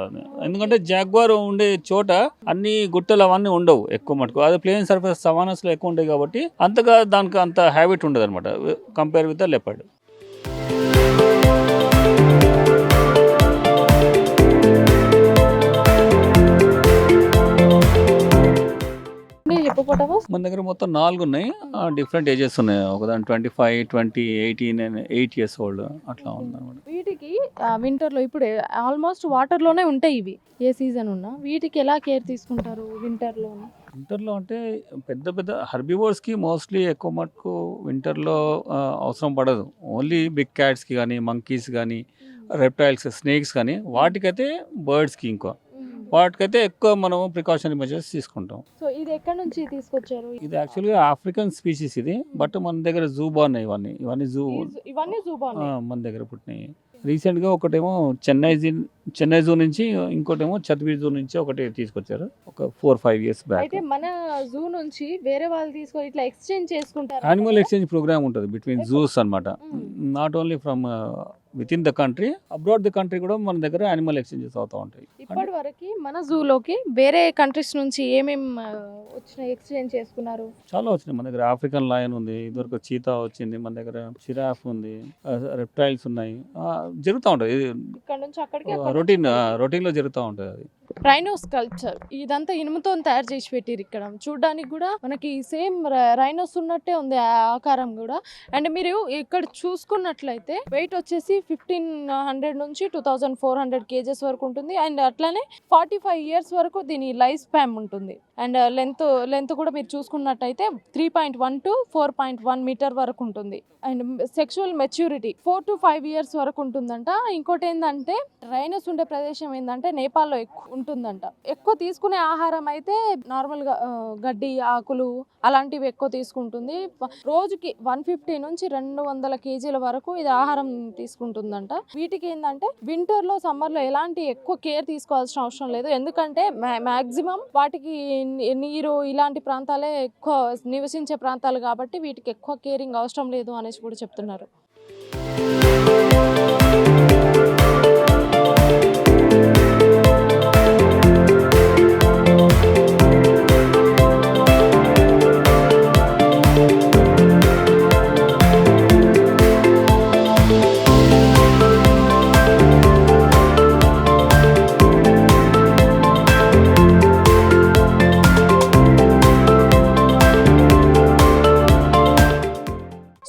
Speaker 2: ఎందుకంటే జాగ్వార్ ఉండే చోట అన్ని గుట్టలు అవన్నీ ఉండవు ఎక్కువ మటుకు, అది ప్లేన్ సర్ఫేస్ సవానస్ లో ఎక్కువ ఉంటాయి కాబట్టి అంతగా దానికి అంత హ్యాబిట్ ఉండదు అనమాట compare with the leopard.
Speaker 1: Hippopotamus
Speaker 2: మన దగ్గర మొత్తం 4 ఉన్నాయి, డిఫరెంట్ ఏజెస్ ఉన్నాయి. ఒకదాని 25, 20, 18 and 8 years old అట్లా ఉందన్నమాట.
Speaker 1: వీటికి వింటర్ లో ఇప్పుడు ఆల్మోస్ట్ వాటర్ లోనే ఉంటాయి ఇవి, ఏ సీజన్ ఉన్నా. వీటికి ఎలా కేర్ తీసుకుంటారు వింటర్ లో?
Speaker 2: వింటర్లో అంటే పెద్ద పెద్ద హర్బివోర్స్కి మోస్ట్లీ ఎక్కువ మటుకు వింటర్లో అవసరం పడదు. ఓన్లీ బిగ్ క్యాట్స్కి కానీ మంకీస్ కానీ రెప్టైల్స్ స్నేక్స్ కానీ వాటికైతే బర్డ్స్కి ఇంకో వాటికైతే ఎక్కువ మనం ప్రికాషనరీ మెజర్స్ తీసుకుంటాం.
Speaker 1: సో ఇది ఎక్కడి నుంచి తీసుకొచ్చారు?
Speaker 2: ఇది యాక్చువల్గా ఆఫ్రికన్ స్పీషీస్ ఇది, బట్ మన దగ్గర జూ బాగున్నాయి. ఇవన్నీ జూ మన దగ్గర పుట్టినాయి. రీసెంట్గా ఒకటేమో చెన్నై జూ నుంచి, ఇంకోటేమో ఛత్బీర్ జూ నుంచి ఒకటి తీసుకొచ్చారు ఒక 4-5 years బ్యాక్.
Speaker 1: అయితే మన జూ నుంచి వేరే వాళ్ళు తీసుకొని ఇట్లా ఎక్స్చేంజ్ చేసుకుంటారు.
Speaker 2: యానిమల్ ఎక్స్చేంజ్ ప్రోగ్రామ్ ఉంటుంది బిట్వీన్ జూస్ అన్నమాట. Not only from with in the country, abroad the country కూడా మన దగ్గర యానిమల్ ఎక్స్చేంజెస్ అవుతూ ఉంటాయి.
Speaker 1: ఇప్పటి వరకు మన జూలోకి వేరే కంట్రీస్ నుంచి ఏమేమి వచ్చినాయి, ఎక్స్చేంజ్ చేసుకున్నారు?
Speaker 2: చాలా వచ్చినాయి. మన దగ్గర ఆఫ్రికన్ లయన్ ఉంది, ఇదివరకు చీతా వచ్చింది, మన దగ్గర జిరాఫ్ ఉంది, రెప్టైల్స్ ఉన్నాయి. జరుగుతూ ఉంటుంది,
Speaker 1: ఇక్కడ నుంచి అక్కడికి
Speaker 2: రొటీన్ లో జరుగుతూ ఉంటుంది. అది
Speaker 1: రైనోస్ కల్చర్, ఇదంతా ఇనుముతో తయారు చేసి పెట్టిరు. ఇక్కడ చూడడానికి కూడా మనకి సేమ్ రైనోస్ ఉన్నట్టే ఉంది ఆకారం కూడా. అండ్ మీరు ఇక్కడ చూసుకున్నట్లయితే వెయిట్ వచ్చేసి 1500 నుంచి 2400 kgs వరకు ఉంటుంది. అండ్ అట్లానే 45 years వరకు దీని లైఫ్ స్పాన్ ఉంటుంది. అండ్ లెంత్ కూడా మీరు చూసుకున్నట్టయితే 3.1 to 4.1 మీటర్ వరకు ఉంటుంది. And sexual maturity 4 to 5 years వరకు ఉంటుందంట. ఇంకోటి ఏంటంటే రైనోస్ ఉండే ప్రదేశం ఏంటంటే నేపాల్లో ఎక్కువ ఉంటుందంట. ఎక్కువ తీసుకునే ఆహారం అయితే నార్మల్గా గడ్డి, ఆకులు అలాంటివి ఎక్కువ తీసుకుంటుంది. రోజుకి 150 నుంచి 200 kgల వరకు ఇది ఆహారం తీసుకుంటుందంట. వీటికి ఏంటంటే వింటర్లో సమ్మర్లో ఎలాంటి ఎక్కువ కేర్ తీసుకోవాల్సిన అవసరం లేదు, ఎందుకంటే మ్యాక్సిమం వాటికి నీరు ఇలాంటి ప్రాంతాలే ఎక్కువ నివసించే ప్రాంతాలు కాబట్టి వీటికి ఎక్కువ కేరింగ్ అవసరం లేదు అనేసి కూడా చెప్తున్నారు.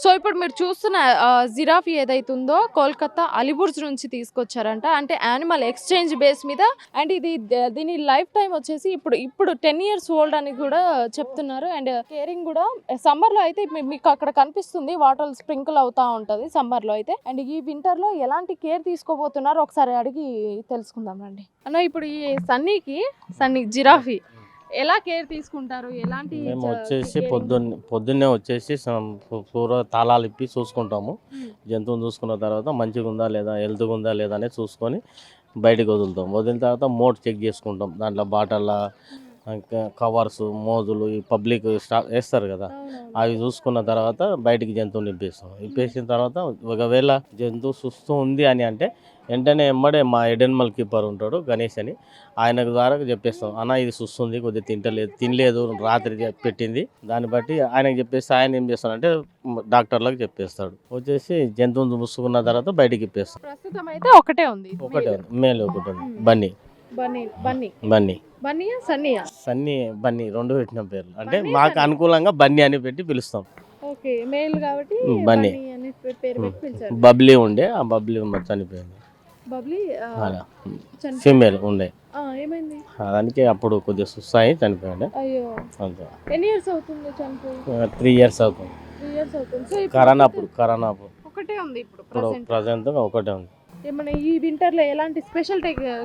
Speaker 1: సో ఇప్పుడు మీరు చూస్తున్న జిరాఫీ ఏదైతే ఉందో కోల్కతా అలీబుర్జ్ నుంచి తీసుకొచ్చారంట. అంటే యానిమల్ ఎక్స్చేంజ్ బేస్ మీద. అండ్ దీని లైఫ్ టైం వచ్చేసి ఇప్పుడు 10 years old అని కూడా చెప్తున్నారు. అండ్ కేరింగ్ కూడా సమ్మర్లో అయితే మీకు అక్కడ కనిపిస్తుంది వాటర్ స్ప్రింకిల్ అవుతా ఉంటుంది సమ్మర్లో అయితే. అండ్ ఈ వింటర్లో ఎలాంటి కేర్ తీసుకోబోతున్నారు ఒకసారి అడిగి తెలుసుకుందాం రండి. అన్న ఇప్పుడు ఈ సన్నీ జిరాఫీ ఎలా కేర్ తీసుకుంటారు? ఎలాంటి?
Speaker 5: మేము వచ్చేసి పొద్దున్నే వచ్చేసి పూర తాళాలు ఇప్పి చూసుకుంటాము. జంతువుని చూసుకున్న తర్వాత మంచిగా ఉందా లేదా, హెల్త్గా ఉందా లేదా అనేది చూసుకొని బయటకు వదులుతాం. వదిలిన తర్వాత మోడ్ చెక్ చేసుకుంటాం. దాంట్లో బాటల కవర్స్, మోజులు ఈ పబ్లిక్ స్టాక్ వేస్తారు కదా, అవి చూసుకున్న తర్వాత బయటికి జంతువుని ఇప్పేస్తాం. ఇప్పేసిన తర్వాత ఒకవేళ జంతువు సుస్తూ ఉంది అని అంటే వెంటనే ఎమ్మడే మా ఎడెన్మల్ కీపర్ ఉంటాడు గణేష్ అని, ఆయన ద్వారా చెప్పేస్తాం, అన్న ఇది సుస్తుంది, కొద్దిగా తినలేదు రాత్రి పెట్టింది. దాన్ని బట్టి ఆయనకు చెప్పేస్తే ఆయన ఏం చేస్తాడంటే డాక్టర్లకు చెప్పేస్తాడు. వచ్చేసి జంతువుని చూసుకున్న తర్వాత బయటికి ఇప్పేస్తాం.
Speaker 1: ప్రస్తుతం అయితే ఒకటే ఉంది,
Speaker 5: మేలు ఒకటి ఉంది, బన్నీ.
Speaker 1: బన్నీయా సన్నీయా?
Speaker 5: సన్నీ బన్నీ రెండు పెట్టిన పేర్లు అంటే
Speaker 1: బన్నీ,
Speaker 5: మాకు
Speaker 1: సన్నీ.
Speaker 5: అనుకూలంగా బన్నీ అని పెట్టి పిలుస్తాం.
Speaker 1: ఓకే, మేల్ కాబట్టి
Speaker 5: బన్నీ.
Speaker 1: బన్నీ అని పేరు పెట్టి పిలిచారు.
Speaker 5: బబ్లీ ఉండే, ఆ బబ్లీ చనిపోయింది.
Speaker 1: బబ్లీ
Speaker 5: అలా
Speaker 1: చనిపోయింది.
Speaker 5: ఫీమేల్ ఉండే,
Speaker 1: ఏమైంది?
Speaker 5: దానికి అప్పుడు కొద్దిగా సుస్తాయి చనిపోయాడు.
Speaker 1: అయ్యో,
Speaker 5: అంతే.
Speaker 1: ఎన్ని ఇయర్స్ అవుతుంది చనిపోయి?
Speaker 5: 3 years అవుతుంది.
Speaker 1: 3 years అవుతుంది. సో ఇప్పుడు
Speaker 5: కరోనా అప్పుడు
Speaker 1: ఒకటే ఉంది ఇప్పుడు
Speaker 5: ఇప్పుడు
Speaker 1: present.
Speaker 5: ప్రజెంట్ ఒకటే ఉంది.
Speaker 1: ఏమైనా ఈ వింటర్ లో ఎలాంటి స్పెషల్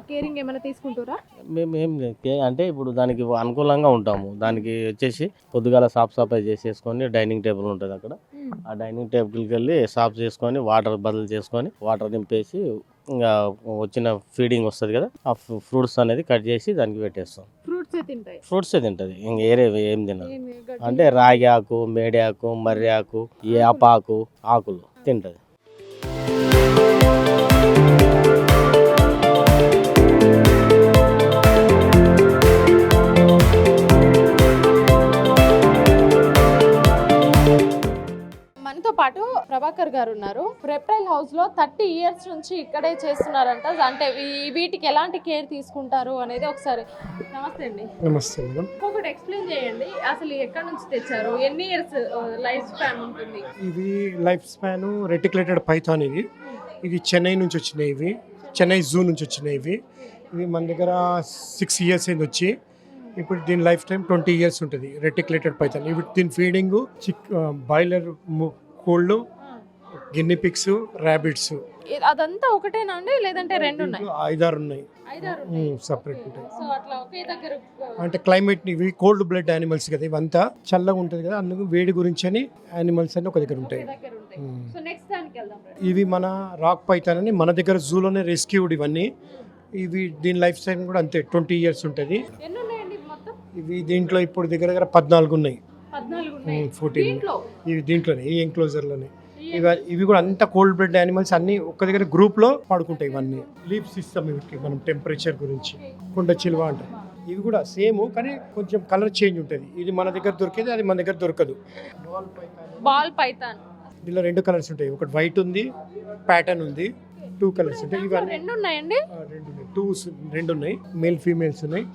Speaker 1: కేరింగ్ ఏమైనా తీసుకుంటారా?
Speaker 5: మేము ఏం లేదు అంటే ఇప్పుడు దానికి అనుకూలంగా ఉంటాము. దానికి వచ్చేసి పొద్దుగాల సాఫ్ సఫాయి చేసేసుకొని డైనింగ్ టేబుల్ ఉంటుంది అక్కడ, ఆ డైనింగ్ టేబుల్కి వెళ్ళి సాఫ్ చేసుకొని వాటర్ బదులు చేసుకొని వాటర్ నింపేసి ఇంకా వచ్చిన ఫీడింగ్ వస్తుంది కదా, ఆ ఫ్రూట్స్ అనేది కట్ చేసి దానికి పెట్టేస్తాం. ఫ్రూట్సే తింటుంది, ఇంక ఏరే ఏం తినదు. అంటే రాగి ఆకు, మేడి ఆకు, మర్రి ఆకు, ఏపాకు ఆకులు తింటుంది.
Speaker 1: మనతో పాటు ప్రభాకర్ గారు ఉన్నారు. రెప్టైల్ హౌస్ లో 30 years నుంచి ఇక్కడే చేస్తున్నారంట. అంటే వీటికి ఎలాంటి కేర్ తీసుకుంటారు అనేది ఒకసారి. నమస్తే అండి.
Speaker 6: నమస్తే మేడం.
Speaker 1: ఒకటి ఎక్స్ప్లెయిన్ చేయండి, అసలు ఎక్కడి నుంచి తెచ్చారు, ఎన్ని ఇయర్స్ లైఫ్ స్పాన్ ఉంటుంది?
Speaker 6: ఇవి లైఫ్ స్పాన్ రెటిక్యులేటెడ్ పైథాన్. ఇది చెన్నై నుంచి వచ్చినాయి. ఇవి చెన్నై జూ నుంచి వచ్చినాయి. ఇవి మన దగ్గర 6 years అయింది వచ్చి. ఇప్పుడు దీని లైఫ్ టైం 20 years ఉంటుంది. Reticulated Python. ఇవి దీని ఫీడింగ్ బాయిలర్ కోళ్ళు, గిన్ని పిక్స్, ర్యాబిట్స్.
Speaker 1: అదంతా ఒకటేనా అండి, లేదంటే రెండు ఉన్నాయి?
Speaker 6: 5-6 ఉన్నాయి, సపరేట్ ఉంటాయి.
Speaker 1: సో అట్లా ఒకే దగ్గర
Speaker 6: అంటే క్లైమేట్, ఇవి కోల్డ్ బ్లడ్ యానిమల్స్ కదా, ఇవంతా చల్లగా ఉంటుంది కదా, అందుకు వేడి గురించి అని యానిమల్స్ అన్ని ఒక దగ్గర ఉంటాయి.
Speaker 1: సో నెక్స్ట్ దానికి వెళ్దాం.
Speaker 6: ఇవి మన రాక్ పైథాన్ అని మన దగ్గర జూలోనే రెస్క్యూడ్ ఇవన్నీ. ఇవి దీని లైఫ్ టైం కూడా అంతే 20 years ఉంటుంది.
Speaker 1: ఎన్ని ఉన్నాయండి మొత్తం?
Speaker 6: ఇవి దీంట్లో ఇప్పుడు దగ్గర 14 ఉన్నాయి. 14 ఇవి దీంట్లోనే, ఈ ఎంక్లోజర్లోనే. ఇవి కూడా అంత కోల్డ్ బ్లడ్ యానిమల్స్ అన్ని ఒక్క దగ్గర గ్రూప్ లో పడుకుంటాయి. ఇవన్నీ లీవ్స్ ఇస్తాం ఇవి మనం టెంపరేచర్ గురించి. కొండ చిలువ అంటారు. ఇవి కూడా సేమ్, కానీ కొంచెం కలర్ చేంజ్ ఉంటుంది. ఇది మన దగ్గర దొరికేది, అది మన దగ్గర దొరకదు.
Speaker 1: Ball Python.
Speaker 6: దీనిలో 2 కలర్స్ ఉంటాయి. ఒకటి వైట్ ఉంది, ప్యాటర్న్ ఉంది. 2 కలర్స్ ఉంటాయి. ఇవన్నీ
Speaker 1: రెండు ఉన్నాయండి.
Speaker 6: 2 ఉన్నాయి. మేల్ ఫీమేల్స్ ఉన్నాయి.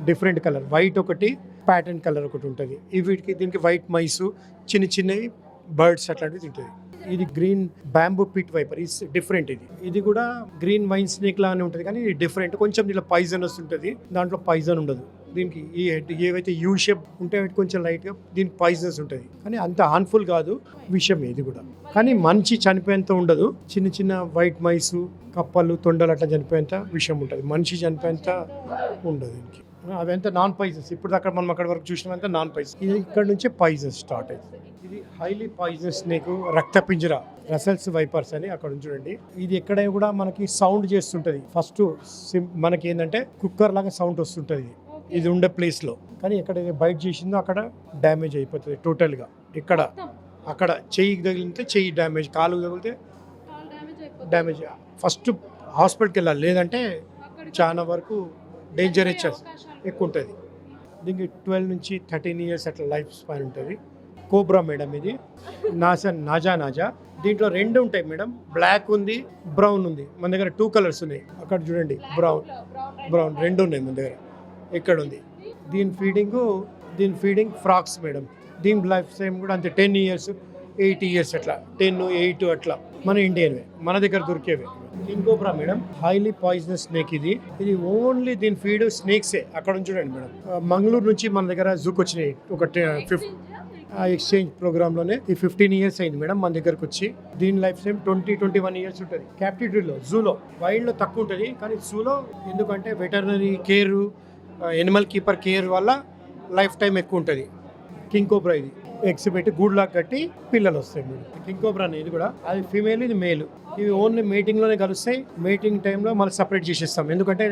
Speaker 6: డిఫరెంట్ కలర్, వైట్ ఒకటి, ప్యాటర్న్ కలర్ ఒకటి ఉంటుంది. వీటికి దీనికి వైట్ మైసు, చిన్నవి బర్డ్స్ అట్లాంటివి తింటుంది. ఇది green bamboo pit viper, is different. ఇది కూడా గ్రీన్ వైన్ స్నేక్ లానే ఉంటుంది, కానీ ఇది డిఫరెంట్. కొంచెం దీనిలో పాయిజనస్ ఉంటుంది, దాంట్లో పాయిజన్ ఉండదు. దీనికి ఈ హెడ్ ఏవైతే యూ షేప్ ఉంటే కొంచెం లైట్గా దీనికి పాయిజనస్ ఉంటుంది, కానీ అంత హార్మ్ఫుల్ కాదు. విషయం ఇది కూడా, కానీ మంచి చనిపోయేంత ఉండదు. చిన్న వైట్ మైసు, కప్పలు, తొండలు అట్లా చనిపోయేంత విషయం ఉంటుంది. మనిషి చనిపోయేంత ఉండదు దీనికి. అవంతా నాన్ పాయిజన్స్. ఇప్పుడు అక్కడ మనం అక్కడ వరకు చూసినంత నాన్ పాయిజన్. ఇది ఇక్కడ నుంచే పాయిజన్స్ స్టార్ట్ అవుతుంది. ఇది హైలీ పాయిజనస్ స్నేక్, రక్తపింజర, రసల్స్ వైపర్స్ అని అక్కడ చూడండి. ఇది ఎక్కడ కూడా మనకి సౌండ్ చేస్తుంటది. ఫస్ట్ మనకి ఏంటంటే కుక్కర్ లాగా సౌండ్ వస్తుంటది ఇది ఉండే ప్లేస్ లో, కానీ ఎక్కడ బైట్ చేసిందో అక్కడ డ్యామేజ్ అయిపోతుంది టోటల్ గా. ఇక్కడ అక్కడ చెయ్యికి తగిలితే చెయ్యి డ్యామేజ్, కాలు తగిలితే డ్యామేజ్. ఫస్ట్ హాస్పిటల్కి వెళ్ళాలి, లేదంటే చాలా వరకు డేంజర్ ఎక్కువ ఉంటుంది. దీనికి 12 నుంచి 13 years అట్లా లైఫ్ స్పాన్ ఉంటుంది. కోబ్రా మేడం, ఇది నాజా. దీంట్లో 2 ఉంటాయి మేడం, బ్లాక్ ఉంది, బ్రౌన్ ఉంది. మన దగ్గర 2 కలర్స్ ఉన్నాయి. అక్కడ చూడండి, బ్రౌన్ 2 ఉన్నాయి మన దగ్గర. ఇక్కడ ఉంది. దీని ఫీడింగ్ ఫ్రాక్స్ మేడం. దీని లైఫ్ టైం కూడా అంతే 10 years, 8 years అట్లా, 10, 8 అట్లా. మన ఇండియన్వే, మన దగ్గర దొరికేవి. King cobra madam, highly poisonous snake. ఇది ఓన్లీ దీని ఫీడ్ స్నేక్సే. అక్కడ చూడండి మేడం, మంగళూరు నుంచి మన దగ్గర జూకి వచ్చినాయి. ఒక ఎక్స్చేంజ్ ప్రోగ్రామ్లోనే ఈ 15 years అయింది మేడం మన దగ్గరకు వచ్చి. దీని లైఫ్ టైం 20-21 years ఉంటుంది. క్యాప్టిటరీలో, జూలో, వైల్డ్లో తక్కువ ఉంటుంది, కానీ జూలో ఎందుకంటే veterinary care, Animal keeper care వల్ల లైఫ్ టైం ఎక్కువ ఉంటుంది. కింగ్ కోబ్రా ఇది ఎగ్స్ పెట్టి గూడ్లాగా కట్టి పిల్లలు వస్తాయి మేడం. కింగ్ కోబ్రా ఇది కూడా, అది ఫీమేల్, ఇది మేల్. ఇవి ఓన్లీ మీటింగ్లోనే కలుస్తాయి. మీటింగ్ టైంలో మళ్ళీ సపరేట్ చేసేస్తాం, ఎందుకంటే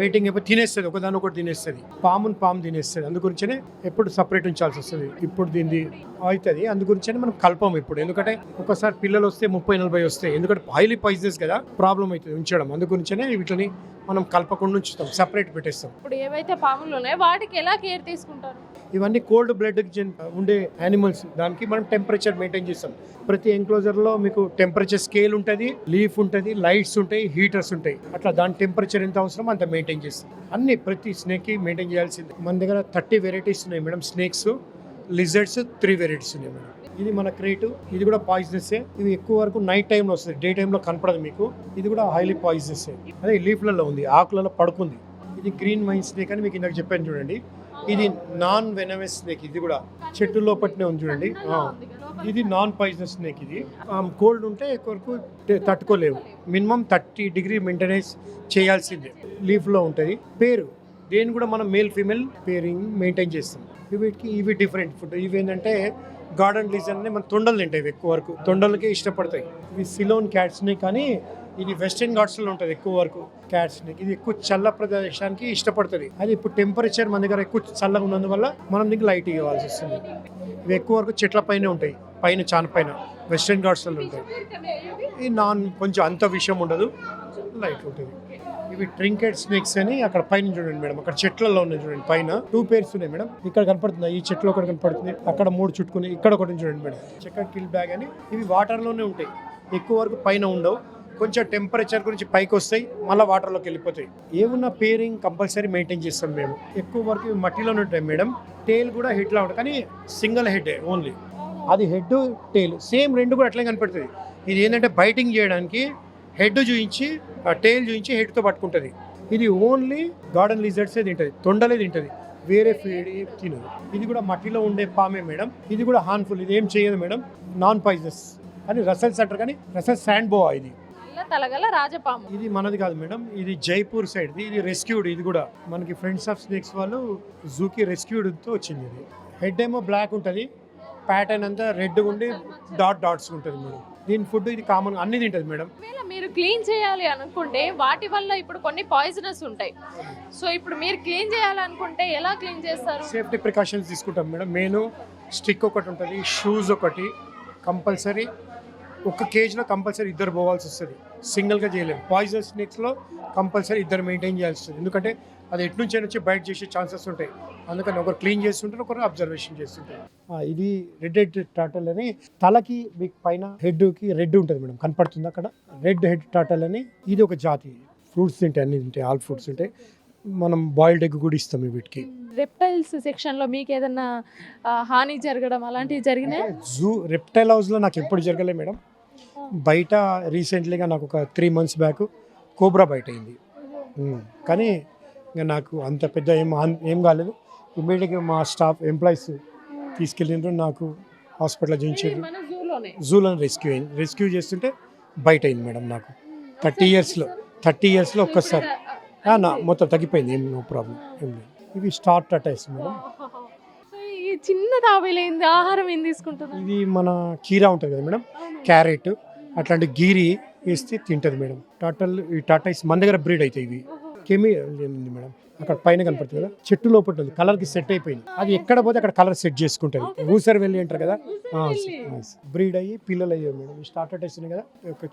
Speaker 6: మీటింగ్ ఎప్పుడు తినేస్తుంది, ఒకదాని ఒకటి తినేస్తుంది. పాము తినేస్తుంది, అందుగురించనే ఎప్పుడు సపరేట్ ఉంచాల్సి వస్తుంది. ఇప్పుడు దీన్ని అవుతుంది, అందుగురించనే మనం కలపం ఇప్పుడు. ఎందుకంటే ఒకసారి పిల్లలు వస్తే 30-40 వస్తాయి, ఎందుకంటే హైలీ పాయిజనస్ కదా, ప్రాబ్లం అవుతుంది ఉంచడం. అందుగురించనే వీటిని మనం కలపకుండా ఉంచుతాం, సపరేట్ పెట్టేస్తాం.
Speaker 1: ఇప్పుడు ఏవైతే పాములు ఉన్నాయో వాటికి ఎలా కేర్ తీసుకుంటారు?
Speaker 6: ఇవన్నీ కోల్డ్ బ్లడ్ ఉండే యానిమల్స్, దానికి మనం టెంపరేచర్ మెయింటైన్ చేస్తాం. ప్రతి ఎంక్లోజర్లో మీకు టెంపరేచర్ స్కేల్ ఉంటుంది, లీఫ్ ఉంటుంది, లైట్స్ ఉంటాయి, హీటర్స్ ఉంటాయి. అట్లా దాని టెంపరేచర్ ఎంత అవసరం అంత మెయింటైన్ చేస్తాం. అన్ని ప్రతి స్నేక్కి మెయింటైన్ చేయాల్సిందే. మన దగ్గర 30 వెరైటీస్ ఉన్నాయి మేడం. స్నేక్స్, లిజర్డ్స్ 3 వెరైటీస్ ఉన్నాయి మేడం. ఇది మన క్రేటు, ఇది కూడా పాయిజనస్. ఇవి ఎక్కువ వరకు నైట్ టైంలో వస్తుంది, డే టైంలో కనపడదు మీకు. ఇది కూడా హైలీ పాయిజనస్. అదే లీఫ్లలో ఉంది, ఆకులలో పడుకుంది. ఇది గ్రీన్ వైన్ స్నేక్ అని మీకు ఇందాక చెప్పాను చూడండి. ఇది నాన్ వెనమస్ స్నేక్. ఇది కూడా చెట్టు లోపట్నే ఉంది చూడండి. ఇది నాన్ పాయిజనస్ స్నేక్. ఇది కోల్డ్ ఉంటే ఎక్కువ వరకు తట్టుకోలేవు. మినిమం 30 డిగ్రీ మెయింటెనెన్స్ చేయాల్సిందే. లీఫ్లో ఉంటుంది. పేరు దేని కూడా మనం మేల్ ఫీమేల్ పేరింగ్ మెయింటైన్ చేస్తాం. ఇవి డిఫరెంట్ ఫుడ్. ఇవి ఏంటంటే గార్డెన్ లీజన్ అంటే మన తొండలు తింటాయి ఎక్కువ వరకు, తొండలకే ఇష్టపడతాయి. ఇవి సిలోన్ క్యాట్ స్నేక్ అని, ఇది వెస్టర్న్ ఘాట్స్లో ఉంటుంది ఎక్కువ వరకు క్యాట్ స్నేక్. ఇది ఎక్కువ చల్ల ప్రదేశానికి ఇష్టపడుతుంది. అది ఇప్పుడు టెంపరేచర్ మన దగ్గర ఎక్కువ చల్లగా ఉన్నందువల్ల మనం దీనికి లైట్ ఇవ్వాల్సి వస్తుంది. ఇవి ఎక్కువ వరకు చెట్ల పైన ఉంటాయి, పైన చాన పైన వెస్టర్న్ ఘాట్స్లో ఉంటాయి. ఇది కొంచెం అంత విషయం ఉండదు, లైట్ ఉంటుంది. ఇవి ట్రింకెట్ స్నేక్స్ అని అక్కడ పైన చూడండి మేడం, అక్కడ చెట్లలో ఉన్నాయి చూడండి. పైన 2 పేర్స్ ఉన్నాయి మేడం. ఇక్కడ కనపడుతుంది, ఈ చెట్లు ఒకటి కనపడుతుంది, అక్కడ 3 చుట్టుకుని ఇక్కడ ఒకటి చూడండి మేడం. చెక్కర్ కిల్ బ్యాగ్ అని. ఇవి వాటర్లోనే ఉంటాయి, ఎక్కువ వరకు పైన ఉండవు. కొంచెం టెంపరేచర్ గురించి పైకి వస్తాయి, మళ్ళీ వాటర్లోకి వెళ్ళిపోతాయి. ఏమున్నా పేరింగ్ కంపల్సరీ మెయింటైన్ చేస్తాం మేము. ఎక్కువ వరకు ఇవి మట్టిలోనే ఉంటాయి మేడం. టేల్ కూడా హెడ్లా ఉంటుంది, కానీ సింగిల్ హెడ్ ఓన్లీ. అది హెడ్ టేల్ సేమ్ రెండు కూడా అట్లే కనపడుతుంది. ఇది ఏంటంటే బైటింగ్ చేయడానికి హెడ్ చూయించి, టేల్ చూయించి హెడ్తో పట్టుకుంటుంది. ఇది ఓన్లీ గార్డెన్ లిజర్డ్సే తింటుంది, తొండలే తింటుంది, వేరే ఫీడ్ తినదు. ఇది కూడా మట్టిలో ఉండే పామే మేడం. ఇది కూడా హార్మ్ఫుల్, ఇది ఏం చేయదు మేడం, నాన్ పాయిజనస్ అని రసల్స్ అంటారు, కానీ రసల్ శాండ్ బోవా. ఇది
Speaker 1: తలగల రాజపాము.
Speaker 6: ఇది మనది కాదు మేడం, ఇది జైపూర్ సైడ్. ఇది రెస్క్యూడ్. ఇది కూడా మనకి ఫ్రెండ్స్ ఆఫ్ స్నేక్స్ వాళ్ళు జూకి రెస్క్యూడ్తో వచ్చింది. ఇది హెడ్ ఏమో బ్లాక్ ఉంటుంది, ప్యాటర్న్ అంతా రెడ్ ఉండి డాట్స్ ఉంటుంది మేడం. దీని ఫుడ్ ఇది కామన్ అన్ని తింటుంది మేడం.
Speaker 1: మీరు క్లీన్ చేయాలి అనుకుంటే వాటి వల్ల ఇప్పుడు కొన్ని పాయిజనస్ ఉంటాయి. సో ఇప్పుడు మీరు క్లీన్ చేయాలనుకుంటే ఎలా క్లీన్ చేస్తారు?
Speaker 6: సేఫ్టీ ప్రికాషన్స్ తీసుకుంటాం మేడం. మెయిన్ స్టిక్ ఒకటి ఉంటుంది, షూస్ ఒకటి కంపల్సరీ. ఒక కేజ్లో కంపల్సరీ 2 పోవాల్సి వస్తుంది, సింగిల్గా చేయలేము. పాయిజన్ స్నేక్స్లో కంపల్సరీ 2 మెయింటైన్ చేయాల్సి వస్తుంది, ఎందుకంటే అది ఎటు నుంచి వచ్చి బయట చేసే ఛాన్సెస్ ఉంటాయి. అందుకని ఒకరు క్లీన్ చేస్తుంటారు, ఒకరు అబ్జర్వేషన్ చేస్తుంటారు. ఇది రెడ్ హెడ్ టర్టిల్ అని, తలకి మీకు పైన హెడ్కి రెడ్ ఉంటుంది మేడం, కనపడుతుంది అక్కడ. రెడ్ హెడ్ టర్టిల్ అని ఇది ఒక జాతి. ఫ్రూట్స్ తింటాయి, అన్ని తింటాయి, ఆల్ ఫ్రూట్స్ ఉంటాయి. మనం బాయిల్డ్ ఎగ్ కూడా ఇస్తాం వీటికి.
Speaker 1: రెప్టైల్స్ సెక్షన్లో మీకు ఏదన్నా హాని జరగడం అలాంటివి జరిగినాయి?
Speaker 6: రెప్టైల్ హౌస్లో నాకు ఎప్పుడు జరగలేదు మేడం. బయట రీసెంట్లీగా నాకు ఒక 3 months బ్యాక్ కోబ్రా బయట అయింది. కానీ ఇంకా నాకు అంత పెద్ద ఏం కాలేదు. ఇమ్మీడియట్గా మా స్టాఫ్ ఎంప్లాయీస్ తీసుకెళ్ళిండ్రు, నాకు హాస్పిటల్లో చూపించారు. జూలో రెస్క్యూ చేస్తుంటే బయట అయింది మేడం. నాకు 30 yearsలో ఒక్కసారి మొత్తం తగ్గిపోయింది, ఏం నో ప్రాబ్లం, ఏం లేదు. ఇవి స్టార్ టర్టైల్స్ మేడం.
Speaker 1: ఈ చిన్న తాబేలైంది ఆహారం ఏం తీసుకుంటుంది?
Speaker 6: ఇది మన కీరా ఉంటుంది కదా మేడం, క్యారెట్ అట్లాంటి గీరి వేస్తే తింటుంది మేడం. ఈ టాటైస్ మన దగ్గర బ్రీడ్ అవుతాయి. ఇవి ఏముంది మేడం, అక్కడ పైన కనపడుతుంది కదా, చెట్టు లోపల ఉంటుంది, కలర్కి సెట్ అయిపోయింది. అది ఎక్కడ పోతే అక్కడ కలర్ సెట్ చేసుకుంటుంది. ఊసర్ వెళ్ళి అంటారు కదా, బ్రీడ్ అయ్యి పిల్లలు అయ్యాయి మేడం. ఈ స్టార్టర్ టెస్ట్ కదా,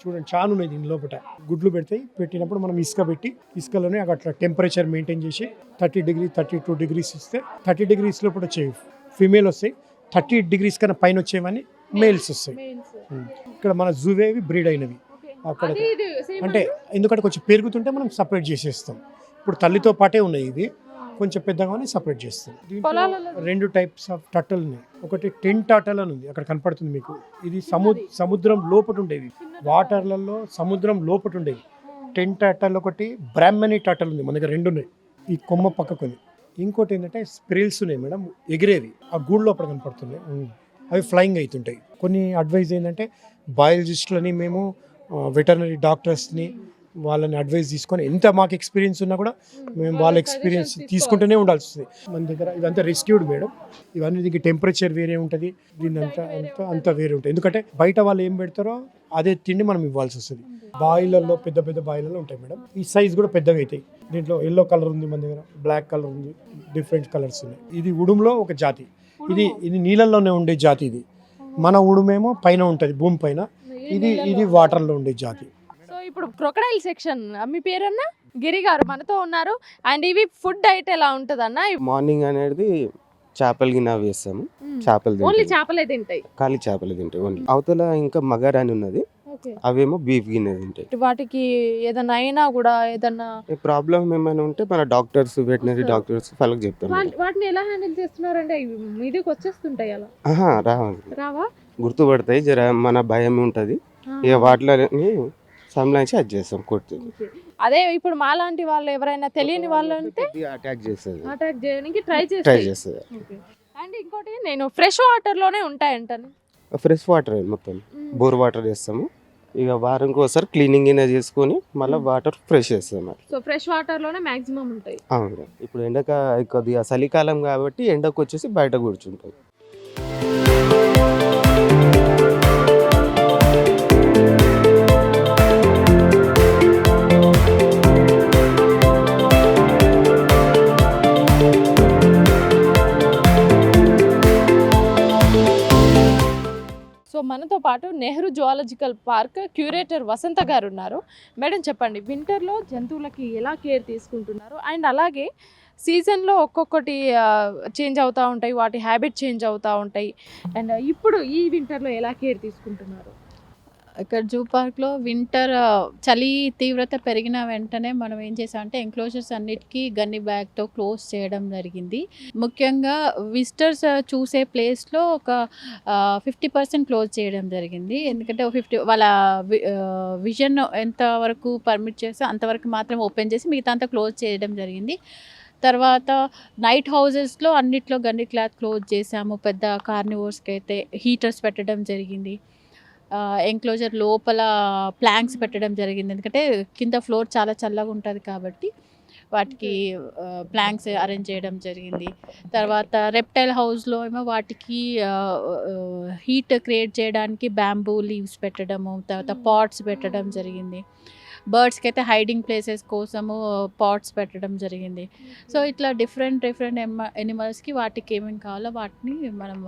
Speaker 6: చూడండి చాలా ఉన్నాయి దీని లోపల. గుడ్లు పెడతాయి, పెట్టినప్పుడు మనం ఇసుక పెట్టి, ఇసుకలోనే అట్లా టెంపరేచర్ మెయింటైన్ చేసి 30 degrees 32 degrees ఇస్తే 30 degrees లోపల వచ్చాయి ఫీమేల్ వస్తాయి, 30 degrees కన్నా పైన వచ్చేవని మేల్స్ వస్తాయి. ఇక్కడ మన జూవేవి బ్రీడ్ అయినవి అక్కడ. అంటే ఎందుకంటే కొంచెం పెరుగుతుంటే మనం సపరేట్ చేసేస్తాం. ఇప్పుడు తల్లితో పాటే ఉన్నాయి, ఇవి కొంచెం పెద్దగానే సపరేట్ చేస్తాం. దీంట్లో 2 types ఆఫ్ టర్టల్ ఉన్నాయి. ఒకటి టిన్ టర్టల్ అని ఉంది, అక్కడ కనపడుతుంది మీకు. ఇది సముద్రం లోపట ఉండేవి, వాటర్లలో సముద్రం లోపట ఉండేవి. టిన్ టర్టల్ ఒకటి, బ్రాహ్మణి టర్టల్ ఉంది, మన దగ్గర 2 ఉన్నాయి. ఈ కొమ్మ పక్కకొని. ఇంకోటి ఏంటంటే స్ప్రిల్స్ ఉన్నాయి మేడం, ఎగిరేవి, ఆ గూడు లోపల కనపడుతున్నాయి. అవి ఫ్లయింగ్ అవుతుంటాయి. కొన్ని అడ్వైజ్ ఏంటంటే బయాలజిస్టులని, మేము వెటర్నరీ డాక్టర్స్ని, వాళ్ళని అడ్వైస్ తీసుకొని, ఎంత మాకు ఎక్స్పీరియన్స్ ఉన్నా కూడా మేము వాళ్ళ ఎక్స్పీరియన్స్ తీసుకుంటూనే ఉండాల్సి వస్తుంది. మన దగ్గర ఇదంతా రెస్క్యూడ్ మేడం. ఇవన్నీ దీనికి టెంపరేచర్ వేరే ఉంటుంది, దీని అంతా వేరే ఉంటుంది. ఎందుకంటే బయట వాళ్ళు ఏం పెడతారో అదే తిండి మనం ఇవ్వాల్సి వస్తుంది. బాయిలర్లో పెద్ద బాయిలర్లో ఉంటాయి మేడం. ఈ సైజ్ కూడా పెద్దగా అవుతాయి. దీంట్లో ఎల్లో కలర్ ఉంది మన దగ్గర, బ్లాక్ కలర్ ఉంది, డిఫరెంట్ కలర్స్ ఉన్నాయి. ఇది ఉడుములో ఒక జాతి. ఇది నీళ్ళల్లోనే ఉండే జాతి. ఇది మన ఉడుమేమో పైన ఉంటుంది, భూమి పైన. ఇది వాటర్లో ఉండే జాతి.
Speaker 1: సో ఇప్పుడు క్రొకడైల్ సెక్షన్, మీ పేరన్నా? గిరి గారు మనతో ఉన్నారు. అండ్ ఇవి ఫుడ్ డైట్ ఎలా ఉంటుంది అన్న?
Speaker 7: మార్నింగ్ అనేది చేపలు గిన్నె వేస్తాము. చేపలు
Speaker 1: ఓన్లీ
Speaker 7: తింటాయి,
Speaker 1: చేపలే తింటాయి.
Speaker 7: ఖాళీ చేపలు తింటాయి ఓన్లీ. అవతల ఇంకా మగర్ అని ఉన్నది,
Speaker 1: ఓకే.
Speaker 7: అవేమో బీఫ్ గిన్నె తింటాయి.
Speaker 1: వాటికి ఏదైనా అయినా కూడా ఏదన్నా
Speaker 7: ప్రాబ్లం ఏమైనా ఉంటే మన డాక్టర్స్, వెటనరీ
Speaker 1: వస్తారు.
Speaker 7: డాక్టర్స్ వాళ్ళకి చెప్తాం.
Speaker 1: వాటిని ఎలా హ్యాండిల్ చేస్తున్నారంటే మీదికి వచ్చేస్తుంటాయి అలా
Speaker 7: రావాలి,
Speaker 1: రావా?
Speaker 7: గుర్తుపడతాయి, జర మన భయం ఉంటుంది. ఇక వాటిని సంలాయించి అది చేస్తాం, కొడుతుంది.
Speaker 1: ఓకే. అదే ఇప్పుడు మాలాంటి వాళ్ళు ఎవరైనా తెలియని వాళ్ళు అంటే
Speaker 7: అటాక్ చేస్తుంది,
Speaker 1: అటాక్ చేయడానికి ట్రై
Speaker 7: ట్రై
Speaker 1: చేస్తారు.
Speaker 7: చేస్తుంది.
Speaker 1: అండ్ ఇంకోటి నేను ఫ్రెష్ వాటర్ లోనే ఉంటాయంటాను.
Speaker 7: ఫ్రెష్ వాటర్ మొత్తం బోర్ వాటర్ వేస్తాము. ఇక వారంకి ఒకసారి క్లీనింగ్ అయినా చేసుకొని మళ్ళీ వాటర్ ఫ్రెష్ చేస్తాం.
Speaker 1: సో ఫ్రెష్ వాటర్ లోనే మాక్సిమం ఉంటాయి.
Speaker 7: అవును, ఇప్పుడు కొద్దిగా చలికాలం కాబట్టి ఎండకు వచ్చేసి బయట కూర్చుంటాం.
Speaker 1: సో మనతో పాటు నెహ్రూ జువాలజికల్ పార్క్ క్యూరేటర్ వసంత గారు ఉన్నారు. మేడం చెప్పండి, వింటర్లో జంతువులకి ఎలా కేర్ తీసుకుంటున్నారు? అండ్ అలాగే సీజన్లో ఒక్కొక్కటి చేంజ్ అవుతూ ఉంటాయి, వాటి హ్యాబిట్ చేంజ్ అవుతూ ఉంటాయి. అండ్ ఇప్పుడు ఈ వింటర్లో ఎలా కేర్ తీసుకుంటున్నారు?
Speaker 8: ఇక్కడ జూ పార్క్లో వింటర్ చలి తీవ్రత పెరిగిన వెంటనే మనం ఏం చేసామంటే ఎంక్లోజర్స్ అన్నిటికీ గన్ని బ్యాగ్తో క్లోజ్ చేయడం జరిగింది. ముఖ్యంగా విజిటర్స్ చూసే ప్లేస్లో ఒక 50% క్లోజ్ చేయడం జరిగింది. ఎందుకంటే 50 వాళ్ళ విజన్ ఎంతవరకు పర్మిట్ చేస్తే అంతవరకు మాత్రం ఓపెన్ చేసి మిగతా అంతా క్లోజ్ చేయడం జరిగింది. తర్వాత నైట్ హౌజెస్లో అన్నిట్లో గన్ని క్లాత్ క్లోజ్ చేసాము. పెద్ద కార్నివోర్స్కి అయితే హీటర్స్ పెట్టడం జరిగింది. ఎంక్లోజర్ లోపల ప్లాంక్స్ పెట్టడం జరిగింది, ఎందుకంటే కింద ఫ్లోర్ చాలా చల్లగా ఉంటుంది కాబట్టి వాటికి ప్లాంక్స్ అరేంజ్ చేయడం జరిగింది. తర్వాత రెప్టైల్ హౌస్లో ఏమో వాటికి హీట్ క్రియేట్ చేయడానికి బ్యాంబూ లీవ్స్ పెట్టడము, తర్వాత పాట్స్ పెట్టడం జరిగింది. బర్డ్స్కి అయితే హైడింగ్ ప్లేసెస్ కోసము పాట్స్ పెట్టడం జరిగింది. సో ఇట్లా డిఫరెంట్ ఎనిమల్స్కి వాటికి ఏమేమి కావాలో వాటిని మనం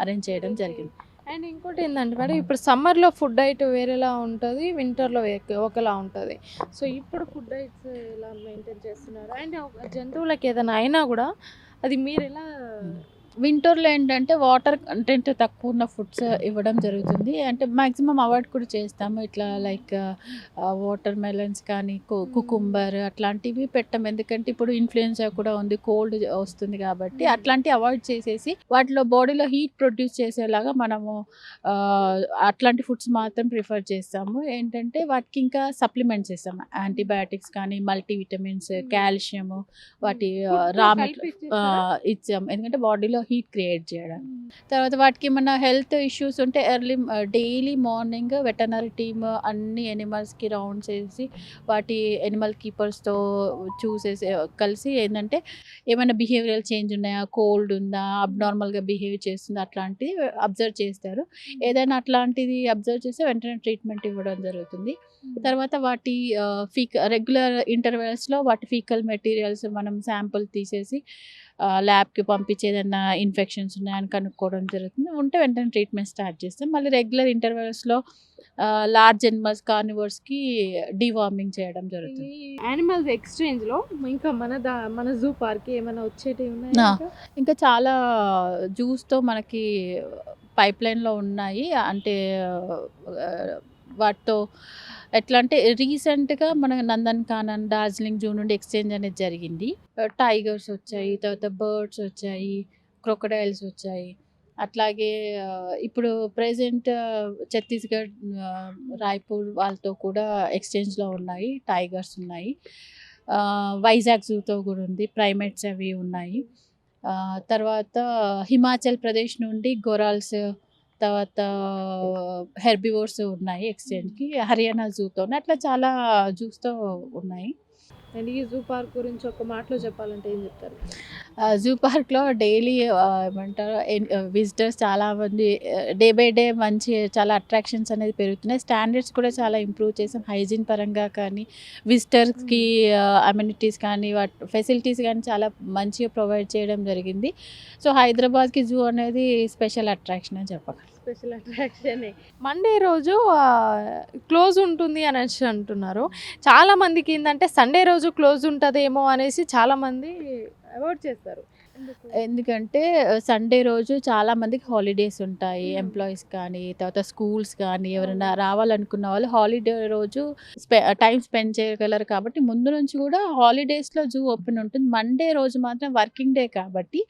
Speaker 8: అరేంజ్ చేయడం జరిగింది.
Speaker 1: అండ్ ఇంకోటి ఏంటంటే మేడం, ఇప్పుడు సమ్మర్లో ఫుడ్ డైట్ వేరేలా ఉంటుంది, వింటర్లో ఒకలా ఉంటుంది. సో ఇప్పుడు ఫుడ్ డైట్స్ ఎలా మెయింటైన్ చేస్తున్నారు? అండ్ జంతువులకి ఏదైనా అయినా కూడా అది మీరు ఎలా?
Speaker 8: వింటర్లో ఏంటంటే వాటర్ కంటెంట్ తక్కువ ఉన్న ఫుడ్స్ ఇవ్వడం జరుగుతుంది. అంటే మ్యాక్సిమం అవాయిడ్ కూడా చేస్తాము. ఇట్లా లైక్ వాటర్ మెలన్స్ కానీ కుకుంబర్ అట్లాంటివి పెట్టాము. ఎందుకంటే ఇప్పుడు ఇన్ఫ్లుయెన్జా కూడా ఉంది, కోల్డ్ వస్తుంది కాబట్టి అట్లాంటివి అవాయిడ్ చేసేసి వాటిలో బాడీలో హీట్ ప్రొడ్యూస్ చేసేలాగా మనము అట్లాంటి ఫుడ్స్ మాత్రం ప్రిఫర్ చేస్తాము. ఏంటంటే వాటికి ఇంకా సప్లిమెంట్స్ ఇస్తాము, యాంటీబయాటిక్స్ కానీ మల్టీవిటమిన్స్, కాల్షియము, వాటి ఇచ్చాము. ఎందుకంటే బాడీలో హీట్ క్రియేట్ చేయడానికి. తర్వాత వాటికి ఏమన్నా హెల్త్ ఇష్యూస్ ఉంటే డైలీ మార్నింగ్ వెటర్నరీ టీమ్ అన్ని ఎనిమల్స్కి రౌండ్స్ వేసి వాటి ఎనిమల్ కీపర్స్తో చూసేసి కలిసి ఏంటంటే ఏమైనా బిహేవియరల్ చేంజ్ ఉన్నాయా, కోల్డ్ ఉందా, అబ్నార్మల్గా బిహేవ్ చేస్తుందా అట్లాంటివి అబ్జర్వ్ చేస్తారు. ఏదైనా అట్లాంటిది అబ్జర్వ్ చేస్తే వెంటనే ట్రీట్మెంట్ ఇవ్వడం జరుగుతుంది. తర్వాత వాటి రెగ్యులర్ ఇంటర్వెల్స్లో వాటి ఫీకల్ మెటీరియల్స్ మనం శాంపుల్ తీసేసి ల్యాబ్కి పంపించి ఏదైనా ఇన్ఫెక్షన్స్ ఉన్నాయని కనుక్కోవడం జరుగుతుంది. ఉంటే వెంటనే ట్రీట్మెంట్ స్టార్ట్ చేస్తాం. మళ్ళీ రెగ్యులర్ ఇంటర్వెల్స్లో లార్జ్ ఎనిమల్స్ కార్నివర్స్కి డీవార్మింగ్ చేయడం జరుగుతుంది.
Speaker 1: యానిమల్స్ ఎక్స్చేంజ్లో ఇంకా మన జూ పార్క్ ఏమైనా వచ్చేటివి ఉన్నాయా?
Speaker 8: ఇంకా చాలా జూస్తో మనకి పైప్ లైన్లో ఉన్నాయి. అంటే వాటితో ఎట్లా అంటే రీసెంట్గా మన నందన్కానన్ డార్జిలింగ్ జూ నుండి ఎక్స్చేంజ్ అనేది జరిగింది. టైగర్స్ వచ్చాయి, తర్వాత బర్డ్స్ వచ్చాయి, క్రొకడైల్స్ వచ్చాయి. అట్లాగే ఇప్పుడు ప్రెజెంట్ ఛత్తీస్గఢ్, రాయ్పూర్ వాళ్ళతో కూడా ఎక్స్చేంజ్లో ఉన్నాయి, టైగర్స్ ఉన్నాయి. వైజాగ్ జూతో కూడా ఉంది, ప్రైమేట్స్ అవి ఉన్నాయి. తర్వాత హిమాచల్ ప్రదేశ్ నుండి గొరాల్స్, తర్వాత హెర్బివోర్స్ ఉన్నాయి ఎక్స్చేంజ్కి. హర్యానా జూతో అట్లా చాలా జూస్తో ఉన్నాయి.
Speaker 1: అండ్ ఈ జూ పార్క్ గురించి ఒక మాటలో చెప్పాలంటే ఏం చెప్తారు?
Speaker 8: జూ పార్క్లో డైలీ ఏమంటారు విజిటర్స్ చాలామంది డే బై డే మంచి చాలా అట్రాక్షన్స్ అనేది పెరుగుతున్నాయి. స్టాండర్డ్స్ కూడా చాలా ఇంప్రూవ్ చేసాం, హైజీన్ పరంగా కానీ విజిటర్స్కి అమ్యూనిటీస్ కానీ వాటి ఫెసిలిటీస్ కానీ చాలా మంచిగా ప్రొవైడ్ చేయడం జరిగింది. సో హైదరాబాద్కి జూ అనేది స్పెషల్ అట్రాక్షన్ అని చెప్పగలం.
Speaker 1: Special attraction. మండే రోజు క్లోజ్ ఉంటుంది అనేసి అంటున్నారు. చాలామందికి ఏంటంటే సండే రోజు క్లోజ్ ఉంటుందేమో అనేసి చాలామంది అవాయిడ్ చేస్తారు.
Speaker 8: ఎందుకంటే సండే రోజు చాలా మందికి హాలిడేస్ ఉంటాయి. ఎంప్లాయీస్ కానీ, తర్వాత స్కూల్స్ కానీ ఎవరైనా రావాలనుకున్న వాళ్ళు హాలిడే రోజు టైం స్పెండ్ చేయగలరు కాబట్టి ముందు నుంచి కూడా హాలిడేస్‌లో జూ ఓపెన్ ఉంటుంది. మండే రోజు మాత్రం వర్కింగ్ డే కాబట్టి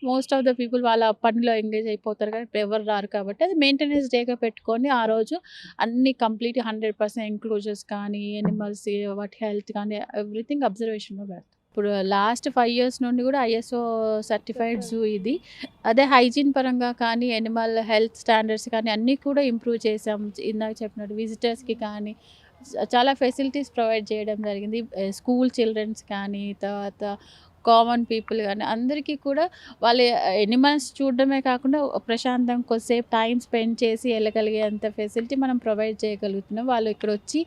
Speaker 8: మోస్ట్ ఆఫ్ ద పీపుల్ వాళ్ళ పనిలో ఎంగేజ్ అయిపోతారు కాబట్టి ఎవరు రారు కాబట్టి అది మెయింటెనెన్స్ డేగా పెట్టుకొని ఆ రోజు అన్ని కంప్లీట్ 100% ఎంక్లోజర్స్ కానీ, యానిమల్స్ వాటి హెల్త్ కానీ ఎవ్రీథింగ్ అబ్జర్వేషన్‌లో పెడతాం. ఇప్పుడు లాస్ట్ 5 ఇయర్స్ నుండి కూడా ఐఎస్ఓ సర్టిఫైడ్ జూ ఇది. అదే హైజీన్ పరంగా కానీ, యానిమల్ హెల్త్ స్టాండర్డ్స్ కానీ అన్నీ కూడా ఇంప్రూవ్ చేసాం. ఇందాక చెప్పినట్టు విజిటర్స్‌కి కానీ చాలా ఫెసిలిటీస్ ప్రొవైడ్ చేయడం జరిగింది. స్కూల్ చిల్డ్రన్స్ కానీ, తర్వాత కామన్ పీపుల్ కానీ అందరికీ కూడా వాళ్ళ యానిమల్స్ చూడడమే కాకుండా ప్రశాంతంగా కొద్దిసేపు టైం స్పెండ్ చేసి వెళ్ళగలిగేంత ఫెసిలిటీ మనం ప్రొవైడ్ చేయగలుగుతున్నాం. వాళ్ళు ఇక్కడ వచ్చి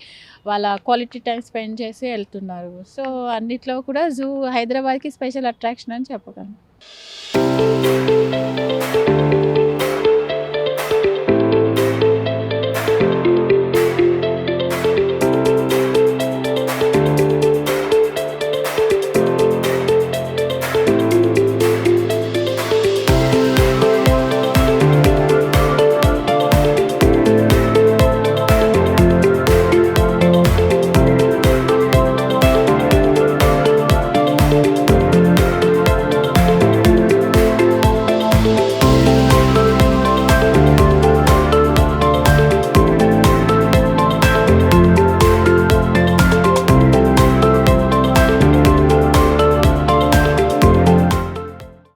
Speaker 8: వాళ్ళ క్వాలిటీ టైం స్పెండ్ చేసి వెళ్తున్నారు. సో అన్నిట్లో కూడా జూ హైదరాబాద్కి స్పెషల్ అట్రాక్షన్ అని చెప్పగలను.